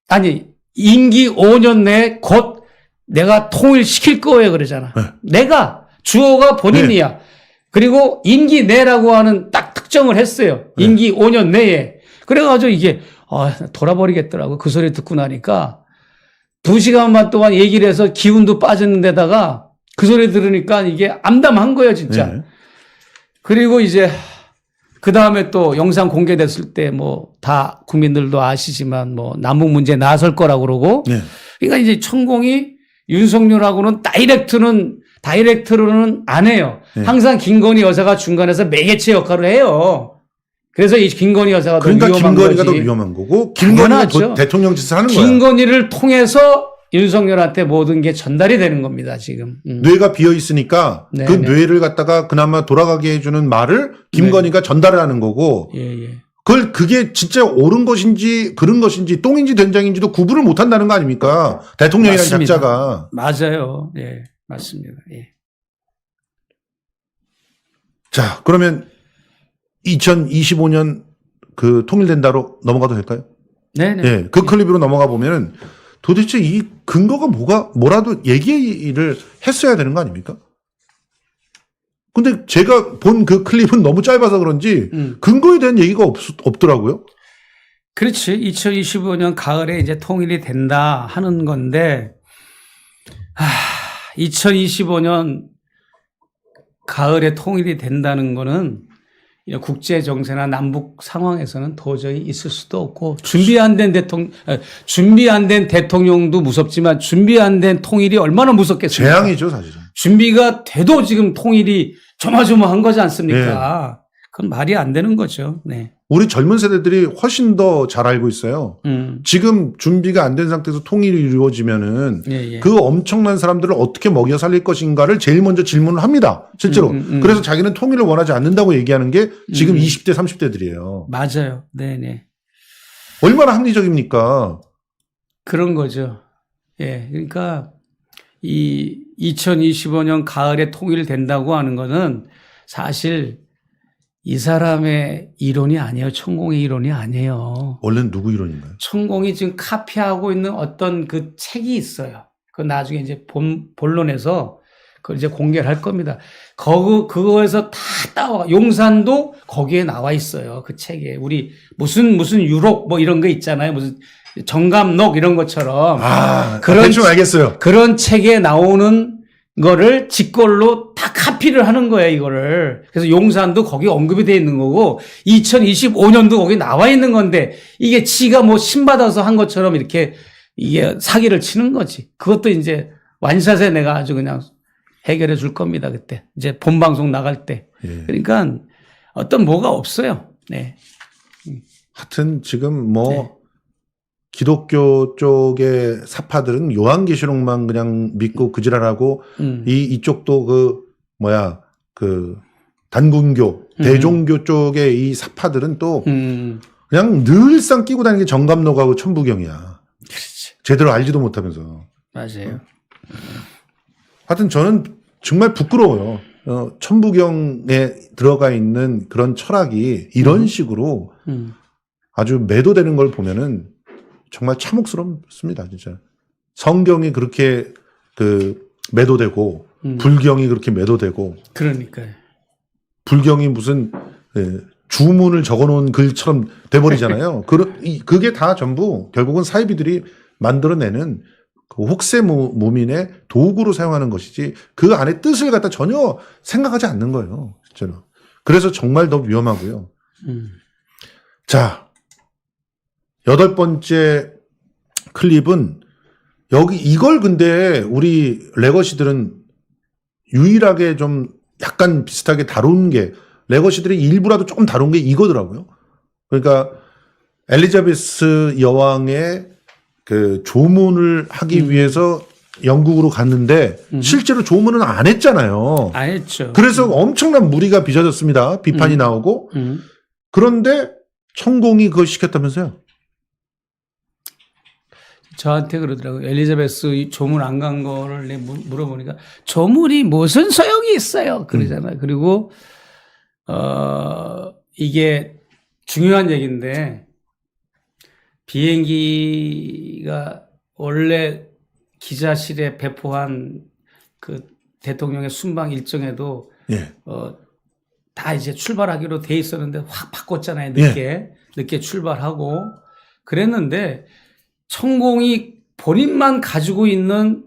아니, 임기 5년 내에 곧 내가 통일시킬 거예요. 그러잖아. 내가, 주어가 본인이야. 그리고 임기 내라고 하는 딱 특정을 했어요. 임기 5년 내에. 그래가지고 이게, 돌아버리겠더라고. 그 소리 듣고 나니까 2시간만 동안 얘기를 해서 기운도 빠졌는 데다가 그 소리 들으니까 이게 암담한 거예요, 진짜. 그리고 이제 그 다음에 또 영상 공개됐을 때 뭐 다 국민들도 아시지만 뭐 남북 문제 나설 거라고 그러고. 그러니까 이제 천공이 윤석열하고는 다이렉트로는 안 해요. 항상 김건희 여사가 중간에서 매개체 역할을 해요. 그래서 이 김건희 여사가 더 위험한 거지. 그러니까 김건희가 더 위험한 거고 김건희가 대통령 짓을 하는 거야. 김건희를 통해서 윤석열한테 모든 게 전달이 되는 겁니다. 지금. 뇌가 비어 있으니까 그 뇌를 갖다가 그나마 돌아가게 해주는 말을 김건희가 전달을 하는 거고 그게 진짜 옳은 것인지 그른 것인지 똥인지 된장인지도 구분을 못한다는 거 아닙니까? 대통령이라는 맞습니다. 작자가. 맞아요. 예, 맞습니다. 예. 자, 그러면 2025년 그 통일된다로 넘어가도 될까요? 네네. 예, 그 클립으로 넘어가 보면은 도대체 이 근거가 뭐라도 얘기를 했어야 되는 거 아닙니까? 근데 제가 본 그 클립은 너무 짧아서 그런지 근거에 대한 얘기가 없더라고요. 그렇지. 2025년 가을에 이제 통일이 된다 하는 건데, 2025년 가을에 통일이 된다는 거는 이런 국제 정세나 남북 상황에서는 도저히 있을 수도 없고, 준비 안 된 대통령도 무섭지만 준비 안 된 통일이 얼마나 무섭겠습니까? 재앙이죠, 사실은. 준비가 돼도 지금 통일이 조마조마한 거지 않습니까? 그건 말이 안 되는 거죠. 네. 우리 젊은 세대들이 훨씬 더 잘 알고 있어요. 지금 준비가 안 된 상태에서 통일이 이루어지면은 그 엄청난 사람들을 어떻게 먹여 살릴 것인가를 제일 먼저 질문을 합니다. 실제로. 그래서 자기는 통일을 원하지 않는다고 얘기하는 게 지금 20대, 30대들이에요. 맞아요. 네네. 얼마나 합리적입니까? 그런 거죠. 예. 그러니까 이 2025년 가을에 통일된다고 하는 거는 사실 이 사람의 이론이 아니에요. 천공의 이론이 아니에요. 원래는 누구 이론인가요? 천공이 지금 카피하고 있는 어떤 그 책이 있어요. 그 나중에 이제 본론에서 그걸 이제 공개를 할 겁니다. 그거에서 다 따와. 용산도 거기에 나와 있어요. 그 책에. 우리 무슨 유록 뭐 이런 거 있잖아요. 무슨 정감록 이런 것처럼. 대충 알겠어요. 그런 책에 나오는 거를 직걸로 다 카피를 하는 거예요, 이거를. 그래서 용산도 거기 언급이 돼 있는 거고, 2025년도 거기 나와 있는 건데, 이게 지가 뭐 신받아서 한 것처럼 이렇게 이게 사기를 치는 거지. 그것도 이제 완샷에 내가 아주 그냥 해결해 줄 겁니다, 그때. 이제 본방송 나갈 때. 예. 그러니까 어떤 뭐가 없어요. 네. 하여튼 지금 뭐 네. 기독교 쪽의 사파들은 요한계시록만 그냥 믿고 그지랄하고 이쪽도 그 단군교 대종교 쪽의 이 사파들은 또 그냥 늘상 끼고 다니는 게 정감록하고 천부경이야. 그렇지. 제대로 알지도 못하면서. 맞아요. 하여튼 저는 정말 부끄러워요. 천부경에 들어가 있는 그런 철학이 이런 식으로 아주 매도되는 걸 보면은 정말 참혹스럽습니다, 진짜. 성경이 그렇게 매도되고, 불경이 그렇게 매도되고. 그러니까요. 불경이 무슨, 주문을 적어 놓은 글처럼 돼버리잖아요. 그게 다 전부 결국은 사이비들이 만들어내는 그 혹세 무민의 도구로 사용하는 것이지 그 안에 뜻을 갖다 전혀 생각하지 않는 거예요, 진짜로. 그래서 정말 더 위험하고요. 자. 8번째 클립은 이걸 근데 우리 레거시들은 유일하게 좀 약간 비슷하게 다룬 게 레거시들이 일부라도 조금 다룬 게 이거더라고요. 그러니까 엘리자베스 여왕의 그 조문을 하기 위해서 영국으로 갔는데 실제로 조문은 안 했잖아요. 안 했죠. 그래서 엄청난 무리가 빚어졌습니다. 비판이 나오고. 그런데 천공이 그걸 시켰다면서요? 저한테 그러더라고요. 엘리자베스 조문 안 간 거를 물어보니까 조문이 무슨 소용이 있어요. 그러잖아요. 그리고 이게 중요한 얘기인데 비행기가 원래 기자실에 배포한 그 대통령의 순방 일정에도 다 이제 출발하기로 돼 있었는데 확 바꿨잖아요. 늦게 출발하고 그랬는데 천공이 본인만 가지고 있는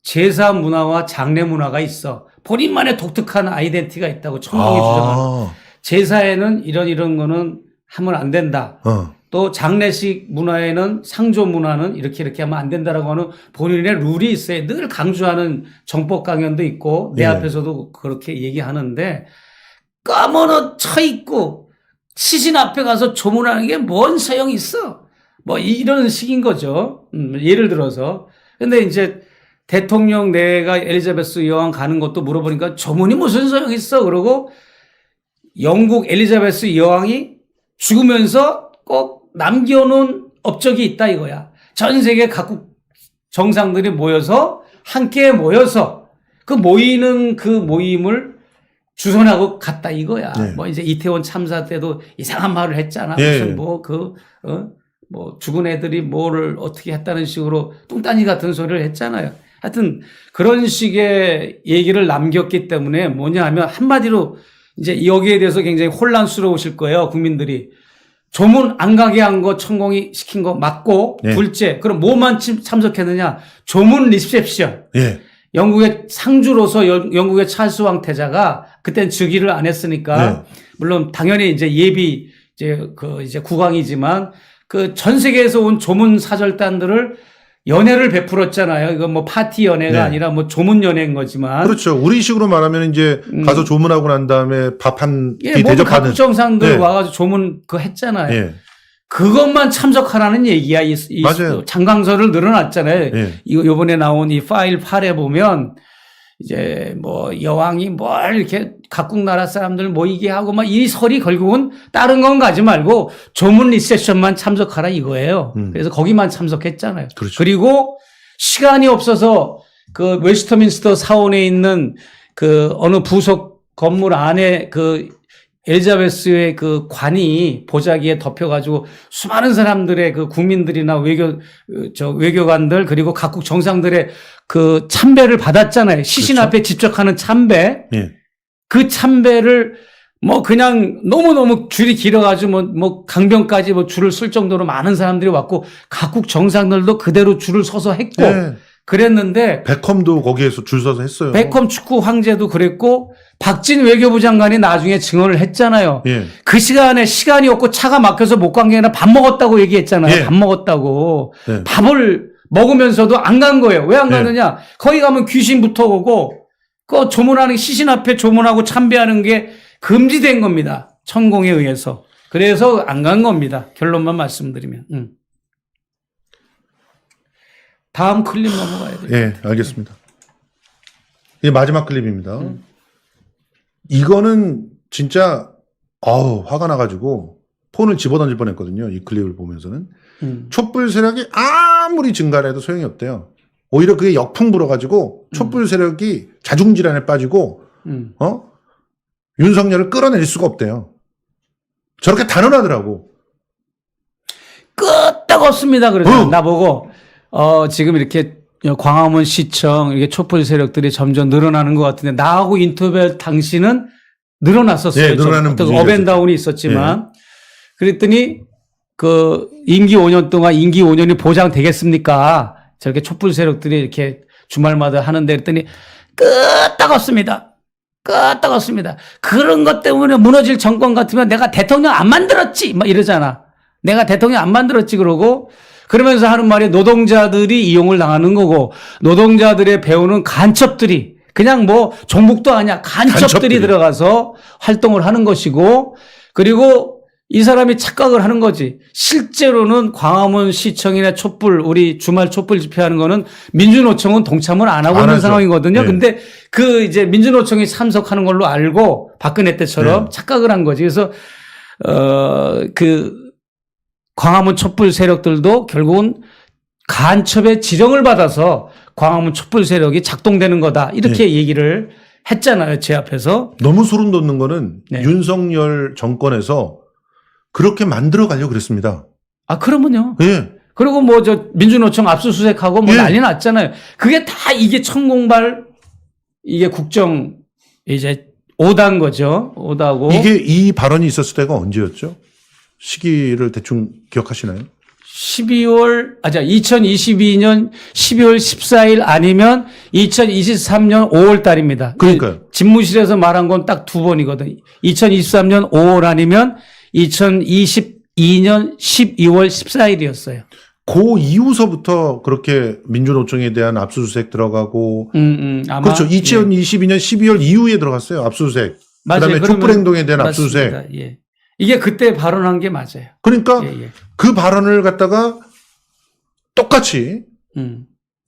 제사 문화와 장례 문화가 있어. 본인만의 독특한 아이덴티티가 있다고 천공이 주장하는. 제사에는 이런 거는 하면 안 된다. 또 장례식 문화에는 상조 문화는 이렇게 하면 안 된다라고 하는 본인의 룰이 있어요. 늘 강조하는 정법 강연도 있고 내 앞에서도 그렇게 얘기하는데 까머너 쳐 있고 시신 앞에 가서 조문하는 게 뭔 소용이 있어? 뭐 이런 식인 거죠. 예를 들어서. 근데 이제 대통령 내가 엘리자베스 여왕 가는 것도 물어보니까 조문이 무슨 소용이 있어? 그러고 영국 엘리자베스 여왕이 죽으면서 꼭 남겨놓은 업적이 있다 이거야. 전 세계 각국 정상들이 모여서 함께 모여서 그 모임을 주선하고 갔다 이거야. 네. 뭐 이제 이태원 참사 때도 이상한 말을 했잖아. 예. 무슨 뭐 죽은 애들이 뭐를 어떻게 했다는 식으로 뚱딴이 같은 소리를 했잖아요. 하여튼 그런 식의 얘기를 남겼기 때문에 뭐냐 하면 한마디로 이제 여기에 대해서 굉장히 혼란스러우실 거예요. 국민들이. 조문 안 가게 한 거 천공이 시킨 거 맞고 네. 둘째 그럼 뭐만 참석했느냐. 조문 리셉션. 예. 영국의 상주로서 영국의 찰스 왕태자가 그땐 즉위를 안 했으니까 네. 물론 당연히 이제 예비 이제 국왕이지만 그 전 세계에서 온 조문 사절단들을 연회를 베풀었잖아요. 이건 뭐 파티 연회가 네. 아니라 뭐 조문 연회인 거지만. 그렇죠. 우리식으로 말하면 이제 가서 조문하고 난 다음에 밥 한 끼 예, 모두 대접하는. 각국 정상들 네. 와가지고 조문 했잖아요. 예. 그것만 참석하라는 얘기야. 맞아요. 장강서를 늘어났잖아요. 예. 요번에 나온 이 파일 8에 보면 이제 뭐 여왕이 뭘 이렇게 각국 나라 사람들 모이게 하고 막 이 설이 결국은 다른 건 가지 말고 조문 리셉션만 참석하라 이거예요. 그래서 거기만 참석했잖아요. 그렇죠. 그리고 시간이 없어서 그 웨스트민스터 사원에 있는 그 어느 부속 건물 안에 그 엘리자베스의 그 관이 보자기에 덮여가지고 수많은 사람들의 그 국민들이나 외교관들 그리고 각국 정상들의 그 참배를 받았잖아요. 시신 그렇죠. 앞에 집적하는 참배. 예. 그 참배를 뭐 그냥 너무너무 줄이 길어가지고 뭐 강변까지 뭐 줄을 쓸 정도로 많은 사람들이 왔고 각국 정상들도 그대로 줄을 서서 했고 예. 그랬는데 베컴도 거기에서 줄 서서 했어요. 베컴 축구 황제도 그랬고 박진 외교부 장관이 나중에 증언을 했잖아요. 예. 그 시간에 시간이 없고 차가 막혀서 못 간 게 아니라 밥 먹었다고 얘기했잖아요. 예. 밥 먹었다고. 네. 밥을 먹으면서도 안 간 거예요. 왜 안 네. 가느냐? 거기 가면 귀신부터 오고 그 조문하는 시신 앞에 조문하고 참배하는 게 금지된 겁니다. 천공에 의해서. 그래서 안 간 겁니다. 결론만 말씀드리면. 다음 클립 넘어가야 돼요. 예, 알겠습니다. 이게 마지막 클립입니다. 이거는 진짜 화가 나가지고 폰을 집어던질 뻔했거든요. 이 클립을 보면서는 촛불 세력이 아무리 증가를 해도 소용이 없대요. 오히려 그게 역풍 불어가지고 촛불 세력이 자중질환에 빠지고 윤석열을 끌어낼 수가 없대요. 저렇게 단언하더라고. 끄떡없습니다. 그래서 나보고 지금 이렇게 광화문 시청 이렇게 촛불 세력들이 점점 늘어나는 것 같은데 나하고 인터뷰할 당시는 늘어났었어요. 네, 늘어나는 분위기였었죠. 업앤다운이 있었지만 그랬더니 그 임기 5년 동안 임기 5년이 보장되겠습니까? 저렇게 촛불 세력들이 이렇게 주말마다 하는데 그랬더니 끄떡없습니다. 끄떡없습니다. 그런 것 때문에 무너질 정권 같으면 내가 대통령 안 만들었지 막 이러잖아. 내가 대통령 안 만들었지 그러고 그러면서 하는 말이 노동자들이 이용을 당하는 거고 노동자들의 배우는 간첩들이 그냥 뭐 종북도 아니야. 간첩들이 들어가서 활동을 하는 것이고 그리고 이 사람이 착각을 하는 거지. 실제로는 광화문 시청이나 촛불 우리 주말 촛불 집회하는 거는 민주노총은 동참을 안 하고 있는 하죠. 상황이거든요. 네. 근데 그 이제 민주노총이 참석하는 걸로 알고 박근혜 때처럼 네. 착각을 한 거지. 그래서 그 광화문 촛불 세력들도 결국은 간첩의 지령을 받아서 광화문 촛불 세력이 작동되는 거다. 이렇게 얘기를 했잖아요. 제 앞에서. 너무 소름 돋는 거는 네. 윤석열 정권에서 그렇게 만들어 가려고 그랬습니다. 아, 그러면요. 예. 그리고 뭐 저 민주노총 압수수색하고 뭐 예. 난리 났잖아요. 그게 다 이게 천공발 이게 국정 이제 오다인 거죠. 오다고. 이게 이 발언이 있었을 때가 언제였죠? 시기를 대충 기억하시나요? 2022년 12월 14일 아니면 2023년 5월 달입니다. 그러니까요. 집무실에서 말한 건 딱 두 번이거든. 2023년 5월 아니면 2022년 12월 14일이었어요. 그 이후서부터 그렇게 민주노총에 대한 압수수색 들어가고 아마. 그렇죠. 2022년 12월 이후에 들어갔어요. 압수수색. 맞아요. 그다음에 촛불 행동에 대한 압수수색. 맞습니다. 예. 이게 그때 발언한 게 맞아요. 그러니까 예. 그 발언을 갖다가 똑같이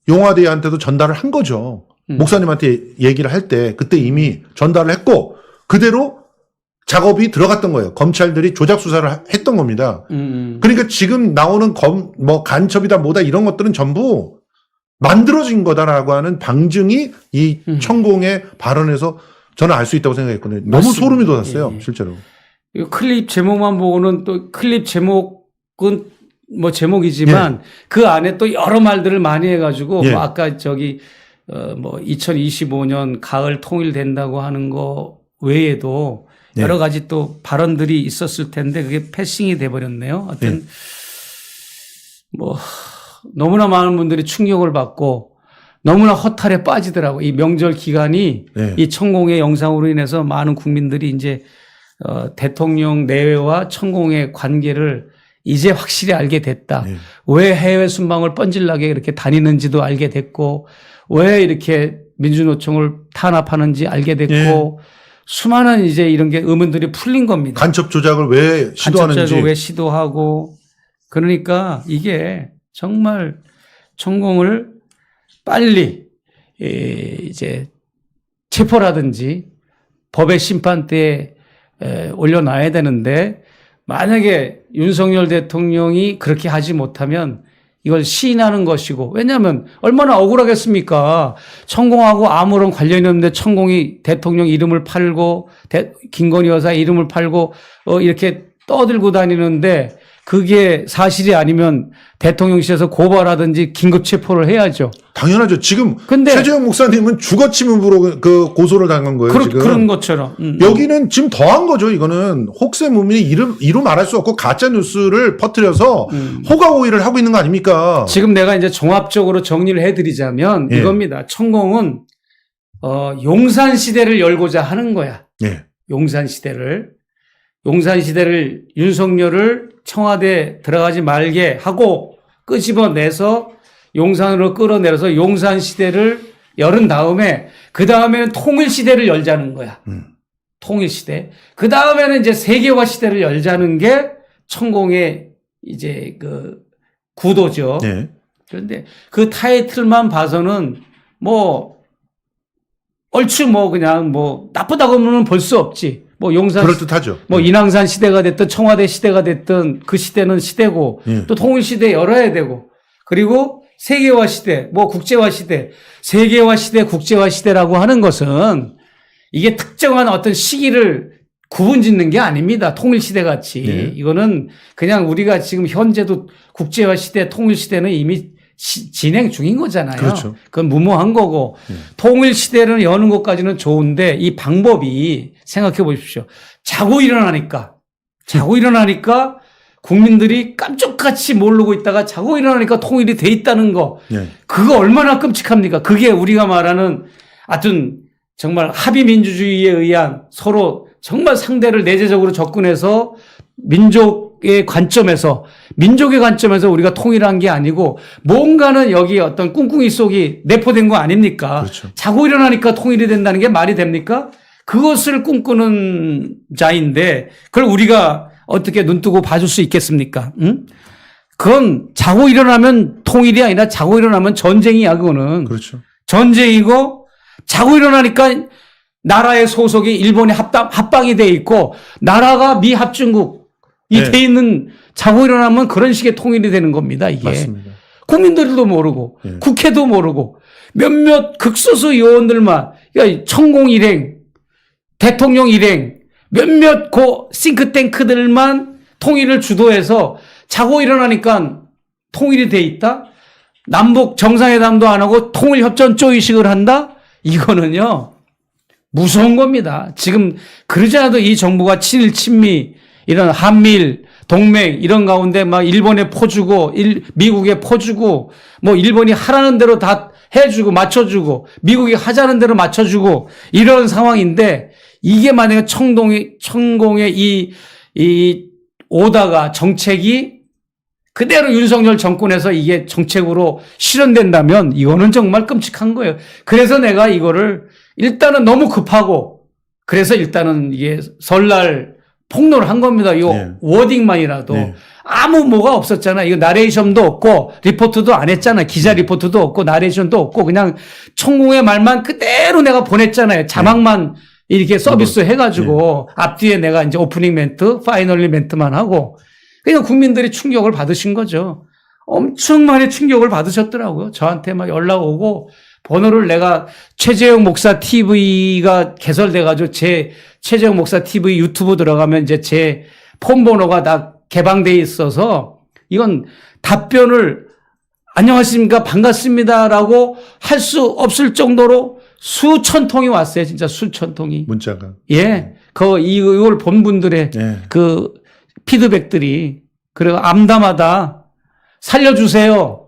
용화대한테도 전달을 한 거죠. 목사님한테 얘기를 할 때 그때 이미 전달을 했고 그대로 작업이 들어갔던 거예요. 검찰들이 조작 수사를 했던 겁니다. 그러니까 지금 나오는 뭐 간첩이다 뭐다 이런 것들은 전부 만들어진 거다라고 하는 방증이 이 천공의 발언에서 저는 알 수 있다고 생각했거든요. 너무 맞습니다. 소름이 돋았어요, 예, 예. 실제로. 이 클립 제목만 보고는 또 클립 제목은 뭐 제목이지만 그 안에 또 여러 말들을 많이 해가지고 예. 뭐 아까 뭐 2025년 가을 통일된다고 하는 거 외에도 예. 여러 가지 또 발언들이 있었을 텐데 그게 패싱이 돼버렸네요. 하여튼 뭐 너무나 많은 분들이 충격을 받고 너무나 허탈에 빠지더라고. 이 명절 기간이 예. 이 천공의 영상으로 인해서 많은 국민들이 이제 대통령 내외와 천공의 관계를 이제 확실히 알게 됐다. 예. 왜 해외 순방을 뻔질나게 이렇게 다니는지도 알게 됐고, 왜 이렇게 민주노총을 탄압하는지 알게 됐고, 수많은 이제 이런 게 의문들이 풀린 겁니다. 간첩 조작을 왜 시도하는지. 간첩자도 왜 시도하고, 그러니까 이게 정말 천공을 빨리 이제 체포라든지 법의 심판대에 올려놔야 되는데 만약에 윤석열 대통령이 그렇게 하지 못하면 이걸 시인하는 것이고 왜냐하면 얼마나 억울하겠습니까? 천공하고 아무런 관련이 없는데 천공이 대통령 이름을 팔고 김건희 여사 이름을 팔고 이렇게 떠들고 다니는데 그게 사실이 아니면 대통령실에서 고발하든지 긴급 체포를 해야죠. 당연하죠. 지금 근데 최재형 목사님은 주거침입으로 그 고소를 당한 거예요. 지금. 그런 것처럼. 여기는 지금 더한 거죠. 이거는 혹세무민이 이루 말할 수 없고 가짜 뉴스를 퍼뜨려서 호가 오해를 하고 있는 거 아닙니까? 지금 내가 이제 종합적으로 정리를 해드리자면 예. 이겁니다. 천공은 용산 시대를 열고자 하는 거야. 예. 용산 시대를 윤석열을 청와대 들어가지 말게 하고 끄집어내서 용산으로 끌어내려서 용산 시대를 열은 다음에 그 다음에는 통일 시대를 열자는 거야. 통일 시대. 그 다음에는 이제 세계화 시대를 열자는 게 천공의 이제 그 구도죠. 예. 그런데 그 타이틀만 봐서는 뭐 얼추 뭐 그냥 뭐 나쁘다고는 볼 수 없지. 뭐 용산 그럴듯하죠. 뭐 인왕산 시대가 됐든 청와대 시대가 됐든 그 시대는 시대고 예. 또 통일 시대 열어야 되고 그리고 세계화 시대, 뭐 국제화 시대, 세계화 시대, 국제화 시대라고 하는 것은 이게 특정한 어떤 시기를 구분 짓는 게 아닙니다. 통일 시대 같이. 예. 이거는 그냥 우리가 지금 현재도 국제화 시대, 통일 시대는 이미 진행 중인 거잖아요. 그렇죠. 그건 무모한 거고 통일 시대를 여는 것까지는 좋은데 이 방법이 생각해 보십시오. 자고 일어나니까 국민들이 깜짝같이 모르고 있다가 자고 일어나니까 통일이 돼 있다는 거. 예. 그거 얼마나 끔찍합니까? 그게 우리가 말하는 하여튼 정말 합의민주주의에 의한 서로 정말 상대를 내재적으로 접근해서 민족의 관점에서 우리가 통일한 게 아니고 뭔가는 여기 어떤 꿍꿍이 속이 내포된 거 아닙니까? 그렇죠. 자고 일어나니까 통일이 된다는 게 말이 됩니까? 그것을 꿈꾸는 자인데 그걸 우리가 어떻게 눈 뜨고 봐줄 수 있겠습니까? 응? 그건 자고 일어나면 통일이 아니라 자고 일어나면 전쟁이야, 그거는. 그렇죠. 전쟁이고 자고 일어나니까 나라의 소속이 일본에 합방이 돼 있고 나라가 미합중국이 네. 돼 있는 자고 일어나면 그런 식의 통일이 되는 겁니다, 이게. 맞습니다. 국민들도 모르고 예. 국회도 모르고 몇몇 극소수 요원들만 그러니까 천공 일행, 대통령 일행 몇몇 싱크탱크들만 통일을 주도해서 자고 일어나니까 통일이 돼 있다? 남북 정상회담도 안 하고 통일협정 쪼이식을 한다? 이거는요, 무서운 겁니다. 지금 그러지 않아도 이 정부가 친일, 친미, 이런 한미일, 동맹, 이런 가운데 막 일본에 퍼주고, 미국에 퍼주고, 뭐 일본이 하라는 대로 다 해주고, 맞춰주고, 미국이 하자는 대로 맞춰주고, 이런 상황인데, 이게 만약에 천공의 이 오다가 정책이 그대로 윤석열 정권에서 이게 정책으로 실현된다면 이거는 정말 끔찍한 거예요. 그래서 내가 이거를 일단은 너무 급하고 그래서 일단은 이게 설날 폭로를 한 겁니다. 이 네. 워딩만이라도 네. 아무 뭐가 없었잖아. 이거 나레이션도 없고 리포트도 안 했잖아. 기자 리포트도 없고 나레이션도 없고 그냥 천공의 말만 그대로 내가 보냈잖아요. 자막만 이렇게 서비스 해가지고 앞뒤에 내가 이제 오프닝 멘트, 파이널리 멘트만 하고 그냥 국민들이 충격을 받으신 거죠. 엄청 많이 충격을 받으셨더라고요. 저한테 막 연락 오고 번호를 내가 최재형 목사 TV가 개설돼가지고 제 최재형 목사 TV 유튜브 들어가면 이제 제 폰 번호가 다 개방돼 있어서 이건 답변을 안녕하십니까 반갑습니다라고 할 수 없을 정도로 수천 통이 왔어요. 진짜 수천 통이. 문자가. 예. 이걸 본 분들의 예. 그 피드백들이 그리고 암담하다. 살려주세요.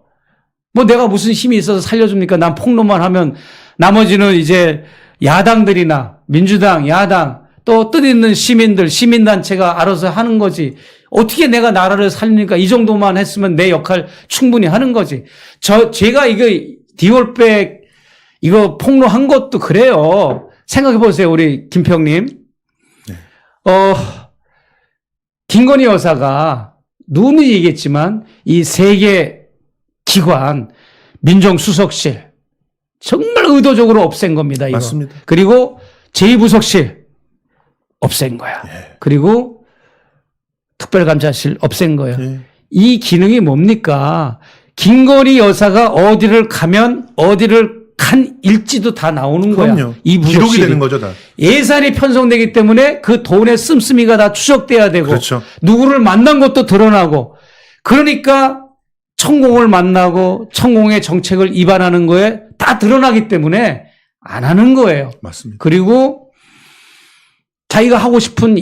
뭐 내가 무슨 힘이 있어서 살려줍니까? 난 폭로만 하면 나머지는 이제 야당들이나 민주당, 야당 또 뜻있는 시민들, 시민단체가 알아서 하는 거지. 어떻게 내가 나라를 살립니까? 이 정도만 했으면 내 역할 충분히 하는 거지. 제가 이거 디올백 이거 폭로한 것도 그래요. 생각해 보세요. 우리 김평님. 네. 김건희 여사가 누누이 얘기했지만 이 세계 기관 민정수석실 정말 의도적으로 없앤 겁니다. 이거. 맞습니다. 그리고 제2부속실 없앤 거야. 예. 그리고 특별감찰실 없앤 거예요. 예. 이 기능이 뭡니까? 김건희 여사가 어디를 가면 어디를 간 일지도 다 나오는 거야. 그럼요. 이 기록이 부속실이. 되는 거죠, 다. 예산이 편성되기 때문에 그 돈의 씀씀이가 다 추적돼야 되고 그렇죠. 누구를 만난 것도 드러나고 그러니까 천공을 만나고 천공의 정책을 위반하는 거에 다 드러나기 때문에 안 하는 거예요. 맞습니다. 그리고 자기가 하고 싶은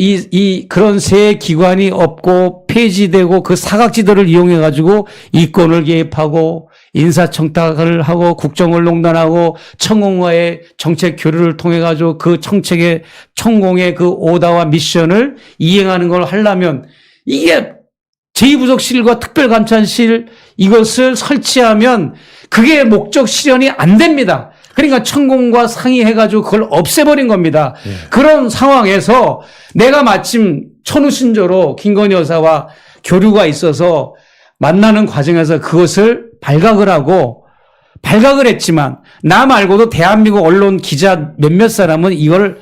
그런 새 기관이 없고 폐지되고 그 사각지대를 이용해 가지고 이권을 개입하고 인사청탁을 하고 국정을 농단하고 천공과의 정책 교류를 통해 가지고 그 정책의 천공의 그 오다와 미션을 이행하는 걸 하려면 이게 제2부속실과 특별감찰실 이것을 설치하면 그게 목적 실현이 안 됩니다. 그러니까 천공과 상의해가지고 그걸 없애버린 겁니다. 예. 그런 상황에서 내가 마침 천우신조로 김건희 여사와 교류가 있어서 만나는 과정에서 그것을 발각을 하고 발각을 했지만 나 말고도 대한민국 언론 기자 몇몇 사람은 이걸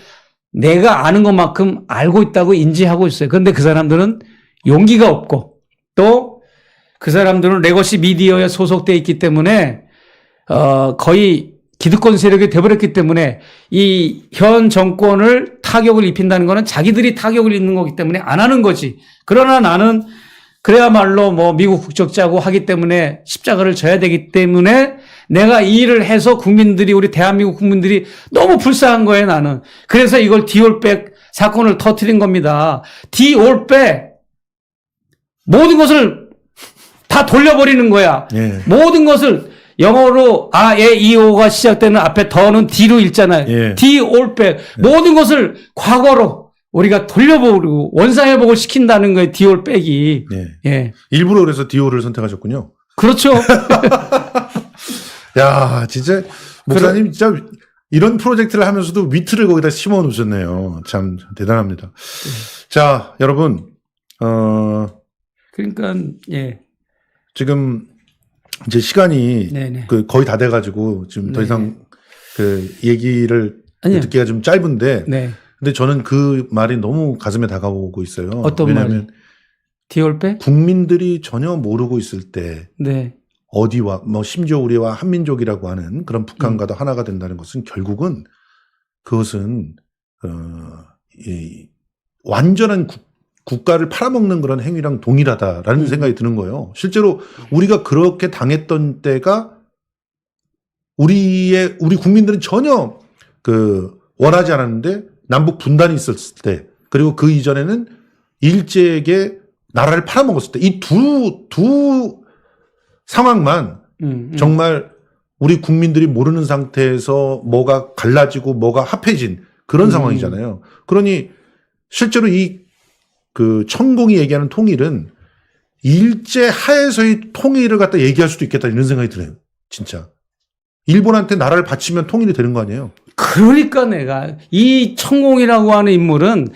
내가 아는 것만큼 알고 있다고 인지하고 있어요. 그런데 그 사람들은 용기가 없고 또 그 사람들은 레거시 미디어에 소속돼 있기 때문에 거의 기득권 세력이 돼버렸기 때문에 이 현 정권을 타격을 입힌다는 것은 자기들이 타격을 입는 거기 때문에 안 하는 거지. 그러나 나는 그래야말로 뭐 미국 국적자고 하기 때문에 십자가를 져야 되기 때문에 내가 이 일을 해서 국민들이 우리 대한민국 국민들이 너무 불쌍한 거예요 나는. 그래서 이걸 디올백 사건을 터뜨린 겁니다. 디올백 모든 것을 다 돌려버리는 거야. 예. 모든 것을 영어로 이오가 시작되는 앞에 더는 D로 읽잖아요. 예. 디올백 모든 것을 과거로 우리가 돌려보고 원상회복을 시킨다는 거예요. 디올백이. 예. 예. 일부러 그래서 디오를 선택하셨군요. 그렇죠. 야, 진짜 목사님 진짜 이런 프로젝트를 하면서도 위트를 거기다 심어 놓으셨네요. 참 대단합니다. 자, 여러분, 그러니까 예. 지금 이제 시간이 네네. 거의 다 돼가지고 지금 더 네네. 이상 그 얘기를 아니요. 듣기가 좀 짧은데, 네. 근데 저는 그 말이 너무 가슴에 다가오고 있어요. 어떤 왜냐하면 말이? 디올백? 국민들이 전혀 모르고 있을 때 네. 어디와 뭐 심지어 우리와 한민족이라고 하는 그런 북한과도 하나가 된다는 것은 결국은 그것은 이 완전한 국가를 팔아먹는 그런 행위랑 동일하다라는 생각이 드는 거예요. 실제로 우리가 그렇게 당했던 때가 우리 국민들은 전혀 원하지 않았는데 남북 분단이 있었을 때, 그리고 그 이전에는 일제에게 나라를 팔아먹었을 때, 이 두 상황만 정말 우리 국민들이 모르는 상태에서 뭐가 갈라지고 뭐가 합해진 그런 상황이잖아요. 그러니 실제로 천공이 얘기하는 통일은 일제 하에서의 통일을 갖다 얘기할 수도 있겠다 이런 생각이 들어요. 진짜. 일본한테 나라를 바치면 통일이 되는 거 아니에요? 그러니까 내가 이 천공이라고 하는 인물은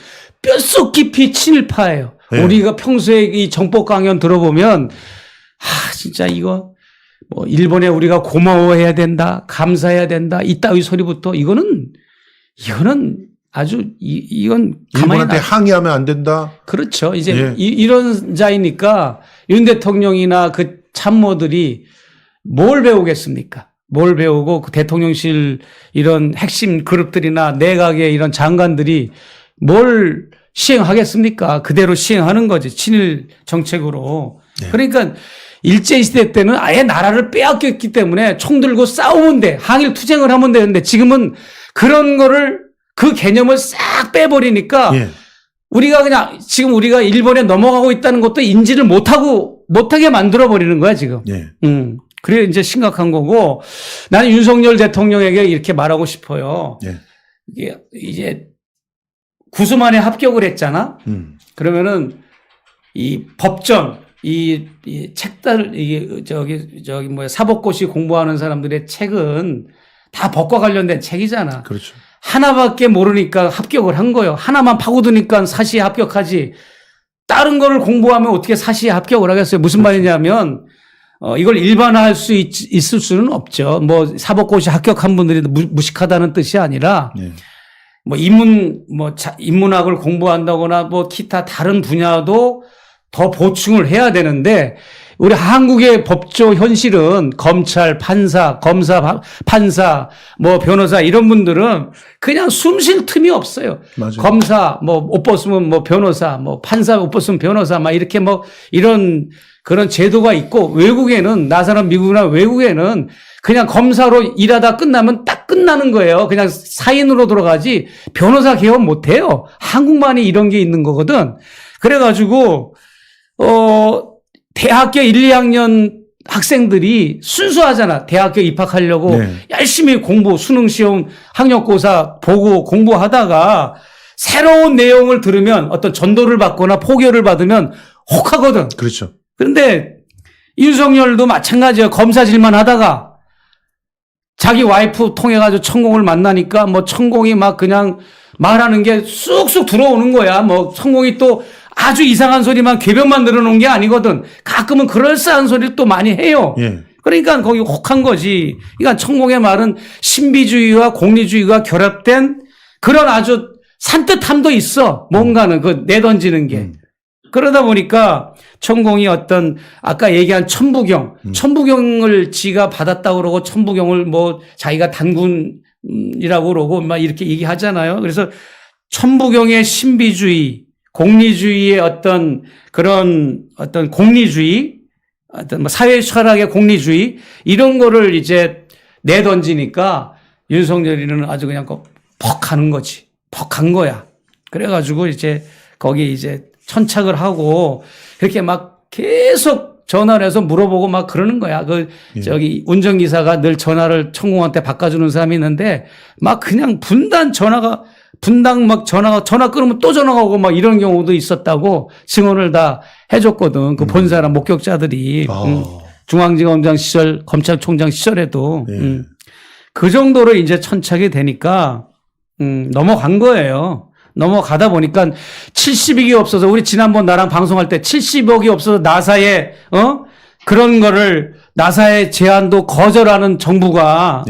뼛속 깊이 친일파예요. 네. 우리가 평소에 이 정법 강연 들어보면 진짜 이거 뭐 일본에 우리가 고마워해야 된다, 감사해야 된다 이따위 소리부터 이거는 아주 이건 가만히 일본한테 항의하면 안 된다. 그렇죠. 이제 예. 이런 자이니까 윤 대통령이나 그 참모들이 뭘 배우겠습니까? 뭘 배우고 그 대통령실 이런 핵심 그룹들이나 내각의 이런 장관들이 뭘 시행하겠습니까? 그대로 시행하는 거지. 친일 정책으로. 네. 그러니까 일제시대 때는 아예 나라를 빼앗겼기 때문에 총 들고 싸우면 돼. 항일 투쟁을 하면 되는데 지금은 그런 거를 그 개념을 싹 빼버리니까 예. 우리가 그냥 지금 우리가 일본에 넘어가고 있다는 것도 인지를 못하게 만들어버리는 거야, 지금. 예. 그래 이제 심각한 거고 나는 윤석열 대통령에게 이렇게 말하고 싶어요. 예. 이게 이제 구수만에 합격을 했잖아. 그러면은 이 법전 이 책들 이게 저기 뭐야 사법고시 공부하는 사람들의 책은 다 법과 관련된 책이잖아. 그렇죠. 하나밖에 모르니까 합격을 한 거예요. 하나만 파고드니까 사시에 합격하지. 다른 거를 공부하면 어떻게 사시에 합격을 하겠어요? 무슨 말이냐면 이걸 일반화할 수 있을 수는 없죠. 뭐 사법고시 합격한 분들이 무식하다는 뜻이 아니라 예. 뭐 인문학을 공부한다거나 뭐 기타 다른 분야도 더 보충을 해야 되는데 우리 한국의 법조 현실은 검찰, 판사, 검사, 판사, 뭐 변호사 이런 분들은 그냥 숨 쉴 틈이 없어요. 맞아요. 검사, 뭐 옷 벗으면 뭐 변호사, 뭐 판사 옷 벗으면 변호사, 막 이렇게 뭐 이런 그런 제도가 있고 외국에는 나사는 미국이나 외국에는 그냥 검사로 일하다 끝나면 딱 끝나는 거예요. 그냥 사인으로 들어가지 변호사 개업 못 해요. 한국만이 이런 게 있는 거거든. 그래가지고 대학교 1, 2학년 학생들이 순수하잖아. 대학교 입학하려고 네. 열심히 공부, 수능시험, 학력고사 보고 공부하다가 새로운 내용을 들으면 어떤 전도를 받거나 포교를 받으면 혹하거든. 그렇죠. 그런데 윤석열도 마찬가지예요. 검사질만 하다가 자기 와이프 통해가지고 천공을 만나니까 뭐 천공이 막 그냥 말하는 게 쑥쑥 들어오는 거야. 뭐 천공이 또 아주 이상한 소리만 궤변만 늘어놓은 게 아니거든. 가끔은 그럴싸한 소리를 또 많이 해요. 예. 그러니까 거기 혹한 거지. 그러니까 천공의 말은 신비주의와 공리주의가 결합된 그런 아주 산뜻함도 있어. 뭔가는 그 내던지는 게. 그러다 보니까 천공이 어떤 아까 얘기한 천부경을 지가 받았다고 그러고 천부경을 뭐 자기가 단군이라고 그러고 막 이렇게 얘기하잖아요. 그래서 천부경의 신비주의, 공리주의의 어떤 그런 어떤 공리주의, 어떤 뭐 사회 철학의 공리주의 이런 거를 이제 내던지니까 윤석열이는 아주 그냥 퍽 하는 거지. 퍽한 거야. 그래가지고 이제 거기 이제 천착을 하고 그렇게 막 계속 전화를 해서 물어보고 막 그러는 거야. 저기 운전기사가 늘 전화를 천공한테 바꿔주는 사람이 있는데 막 그냥 분당 막 전화 끊으면 또 전화가 오고 막 이런 경우도 있었다고 증언을 다 해줬거든. 그 본 사람 목격자들이. 중앙지검장 시절, 검찰총장 시절에도. 예. 그 정도로 이제 천착이 되니까, 넘어간 거예요. 넘어가다 보니까 70억이 없어서 우리 지난번 나랑 방송할 때 70억이 없어서 나사에 그런 거를 나사의 제안도 거절하는 정부가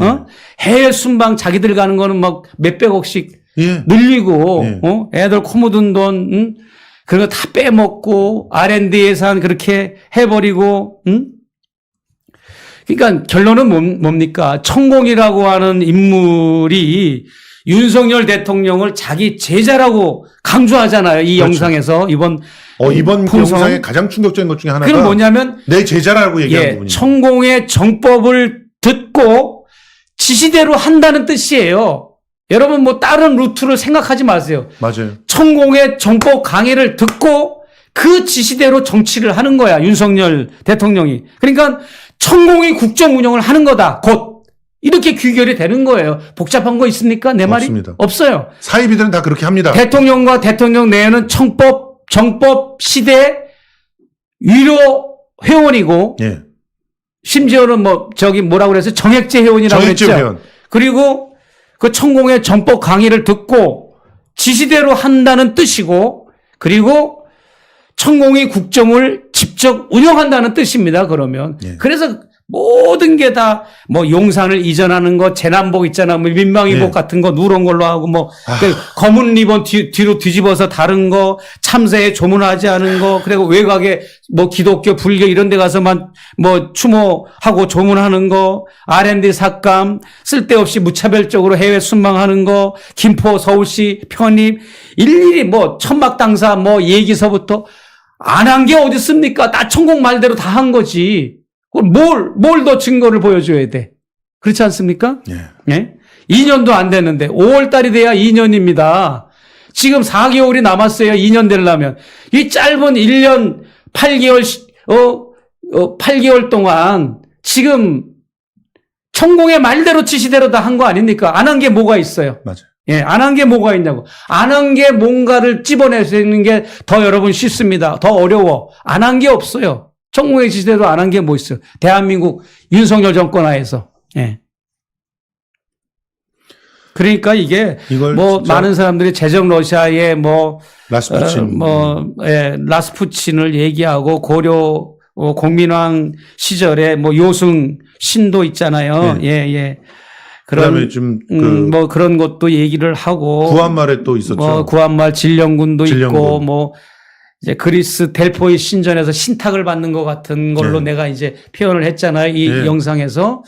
해외 순방 자기들 가는 거는 막 몇백억씩 예. 늘리고 예. 애들 코 묻은 돈 그런 거 다 빼먹고 R&D 예산 그렇게 해버리고 그러니까 결론은 뭡니까? 천공이라고 하는 인물이 윤석열 대통령을 자기 제자라고 강조하잖아요. 이 그렇죠. 영상에서 이번 방송. 영상의 가장 충격적인 것 중에 하나가 그건 뭐냐면 내 제자라고 얘기한 부분이에요. 천공의 정법을 듣고 지시대로 한다는 뜻이에요. 여러분 뭐 다른 루트를 생각하지 마세요. 맞아요. 천공의 정법 강의를 듣고 그 지시대로 정치를 하는 거야. 윤석열 대통령이. 그러니까 천공이 국정 운영을 하는 거다. 곧. 이렇게 귀결이 되는 거예요. 복잡한 거 있습니까? 내 말이? 없습니다. 없어요. 사이비들은 다 그렇게 합니다. 대통령과 대통령 내에는 정법 시대 위로 회원이고 예. 심지어는 뭐라고 그래서 정액제 회원이라고 정액제 그랬죠. 회원. 그리고 그 천공의 정법 강의를 듣고 지시대로 한다는 뜻이고 그리고 천공이 국정을 직접 운영한다는 뜻입니다. 그러면. 예. 그래서 모든 게 다 뭐 용산을 이전하는 거, 재난복 있잖아, 뭐 민방위복 네. 같은 거 누런 걸로 하고 뭐 그 검은 리본 뒤로 뒤집어서 다른 거, 참새에 조문하지 않은 거, 그리고 외곽에 뭐 기독교, 불교 이런 데 가서만 뭐 추모하고 조문하는 거, R&D 삭감, 쓸데없이 무차별적으로 해외 순방하는 거, 김포, 서울시 편입, 일일이 뭐 천막당사 뭐 얘기서부터 안 한 게 어디 있습니까? 나 천공 말대로 다 한 거지. 뭘 더 증거를 보여줘야 돼? 그렇지 않습니까? 예. 예? 2년도 안 됐는데 5월 달이 돼야 2년입니다. 지금 4개월이 남았어요. 2년 되려면. 이 짧은 1년 8개월 8개월 동안 지금 천공의 말대로 지시대로 다 한 거 아닙니까? 안 한 게 뭐가 있어요? 맞아요. 예, 안 한 게 뭐가 있냐고. 안 한 게 뭔가를 찝어내는 게 더 여러분 쉽습니다. 더 어려워. 안 한 게 없어요. 천공의 지시대로 안 한 게 뭐 있어요? 대한민국 윤석열 정권 하에서. 예. 그러니까 이게 이걸 뭐 진짜 많은 사람들이 제적 러시아의 뭐 라스푸친 라스푸친을 얘기하고 고려 공민왕 시절에 뭐 요승 신도 있잖아요. 네. 예, 예. 그다음에 좀 뭐 그런 것도 얘기를 하고 구한말에 또 있었죠. 뭐 구한말 진령군도 진령군. 있고 뭐 이제 그리스 델포이 신전에서 신탁을 받는 것 같은 걸로 네. 내가 이제 표현을 했잖아요. 이 네. 영상에서.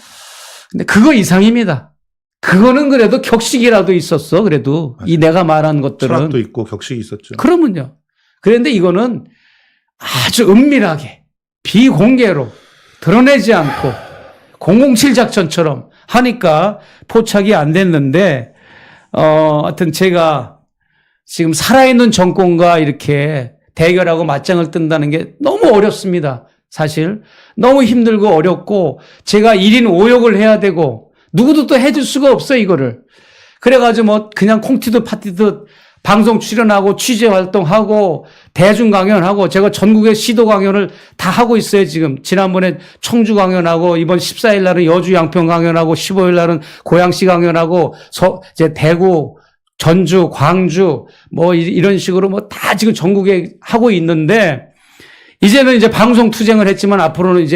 근데 그거 이상입니다. 그거는 그래도 격식이라도 있었어. 그래도 이 내가 말한 것들은. 철학도 있고 격식이 있었죠. 그러면요. 그런데 이거는 아주 은밀하게 비공개로 드러내지 않고 007 작전처럼 하니까 포착이 안 됐는데 하여튼 제가 지금 살아있는 정권과 이렇게 대결하고 맞짱을 뜬다는 게 너무 어렵습니다. 사실 너무 힘들고 어렵고 제가 1인 5역을 해야 되고 누구도 또 해줄 수가 없어요. 이거를. 그래가지고 뭐 그냥 콩티드 파티드 방송 출연하고 취재 활동하고 대중 강연하고 제가 전국의 시도 강연을 다 하고 있어요. 지금 지난번에 청주 강연하고 이번 14일 날은 여주 양평 강연하고 15일 날은 고양시 강연하고 이제 대구 전주 광주 뭐 이런 식으로 뭐 다 지금 전국에 하고 있는데 이제는 이제 방송 투쟁을 했지만 앞으로는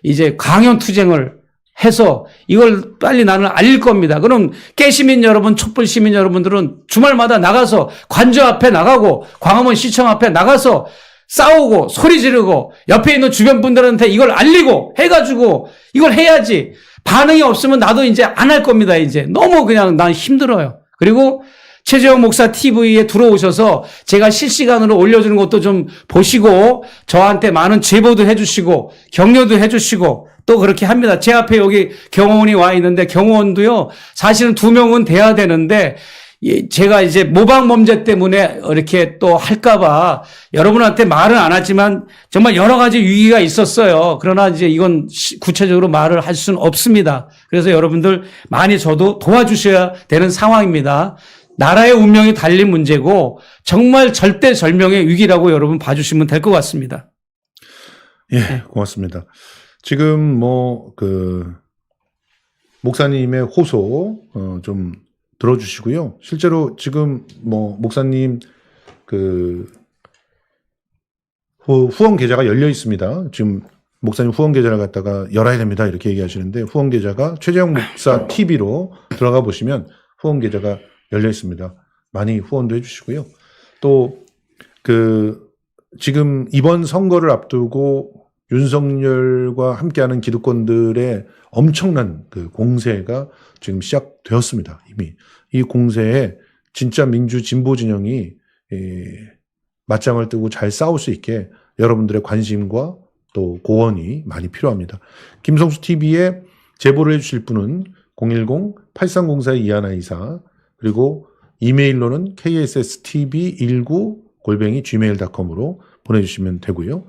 이제 강연 투쟁을 해서 이걸 빨리 나는 알릴 겁니다. 그럼 깨시민 여러분, 촛불 시민 여러분들은 주말마다 나가서 관저 앞에 나가고 광화문 시청 앞에 나가서 싸우고 소리 지르고 옆에 있는 주변 분들한테 이걸 알리고 해가지고 이걸 해야지. 반응이 없으면 나도 이제 안 할 겁니다. 이제 너무 그냥 난 힘들어요. 그리고 최재형 목사 TV에 들어오셔서 제가 실시간으로 올려주는 것도 좀 보시고 저한테 많은 제보도 해주시고 격려도 해주시고 또 그렇게 합니다. 제 앞에 여기 경호원이 와 있는데 경호원도요 사실은 2명은 돼야 되는데 제가 이제 모방범죄 때문에 이렇게 또 할까봐 여러분한테 말은 안 하지만 정말 여러 가지 위기가 있었어요. 그러나 이제 이건 구체적으로 말을 할 수는 없습니다. 그래서 여러분들 많이 저도 도와주셔야 되는 상황입니다. 나라의 운명이 달린 문제고 정말 절대절명의 위기라고 여러분 봐주시면 될 것 같습니다. 예, 고맙습니다. 지금 목사님의 호소 좀 들어주시고요. 실제로 지금 목사님 후원 계좌가 열려 있습니다. 지금 목사님 후원 계좌를 갖다가 열어야 됩니다. 이렇게 얘기하시는데 후원 계좌가 최재형 목사 TV로 들어가 보시면 후원 계좌가 열려 있습니다. 많이 후원도 해주시고요. 또 지금 이번 선거를 앞두고 윤석열과 함께하는 기득권들의 엄청난 공세가 지금 시작되었습니다. 이미 이 공세에 진짜 민주 진보 진영이 맞짱을 뜨고 잘 싸울 수 있게 여러분들의 관심과 또 고언이 많이 필요합니다. 김성수 TV에 제보를 해주실 분은 010-8304-2124 그리고 이메일로는 kssTV19@gmail.com으로 보내주시면 되고요.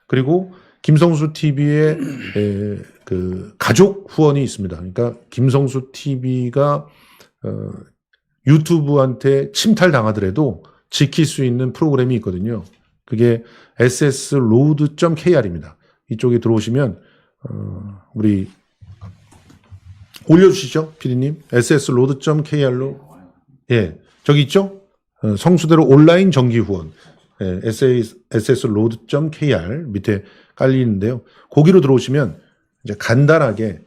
그리고 김성수 TV의 가족 후원이 있습니다. 그러니까 김성수 TV가 유튜브한테 침탈당하더라도 지킬 수 있는 프로그램이 있거든요. 그게 ssroad.kr입니다. 이쪽에 들어오시면 우리 올려주시죠, 피디님. ssroad.kr로 예, 저기 있죠? 성수대로 온라인 정기 후원. 예, ssroad.kr 밑에 깔리는데요. 거기로 들어오시면 이제 간단하게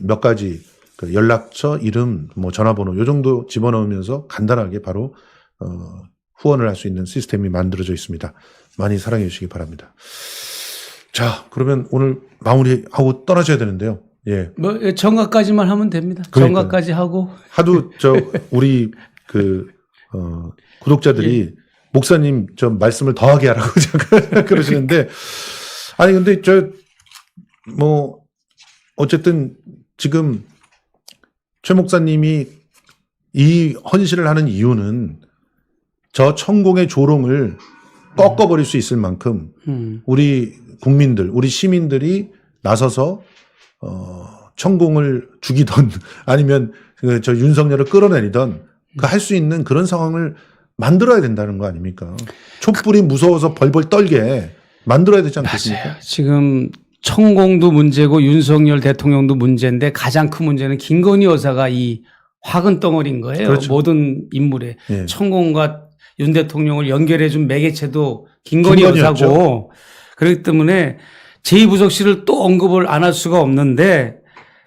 몇 가지 그 연락처, 이름, 뭐 전화번호 요 정도 집어넣으면서 간단하게 바로 후원을 할 수 있는 시스템이 만들어져 있습니다. 많이 사랑해 주시기 바랍니다. 자, 그러면 오늘 마무리하고 떠나셔야 되는데요. 예. 뭐 정각까지만 하면 됩니다. 그러니까요. 정각까지 하고 하도 우리 구독자들이 목사님 좀 말씀을 더하게 하라고 그러시는데, 아니 근데 뭐 어쨌든 지금 최 목사님이 이 헌신을 하는 이유는 저 천공의 조롱을 꺾어버릴 수 있을 만큼 우리 국민들, 우리 시민들이 나서서 천공을 죽이던 아니면 저 윤석열을 끌어내리던 할 수 있는 그런 상황을 만들어야 된다는 거 아닙니까? 촛불이 무서워서 벌벌 떨게 만들어야 되지 않겠습니까? 맞아요. 지금 천공도 문제고 윤석열 대통령도 문제인데 가장 큰 문제는 김건희 여사가 이 화근 덩어리인 거예요. 그렇죠. 모든 인물에 예. 천공과 윤 대통령을 연결해준 매개체도 김건희 김건희였죠. 여사고, 그렇기 때문에 제2부속실을 또 언급을 안 할 수가 없는데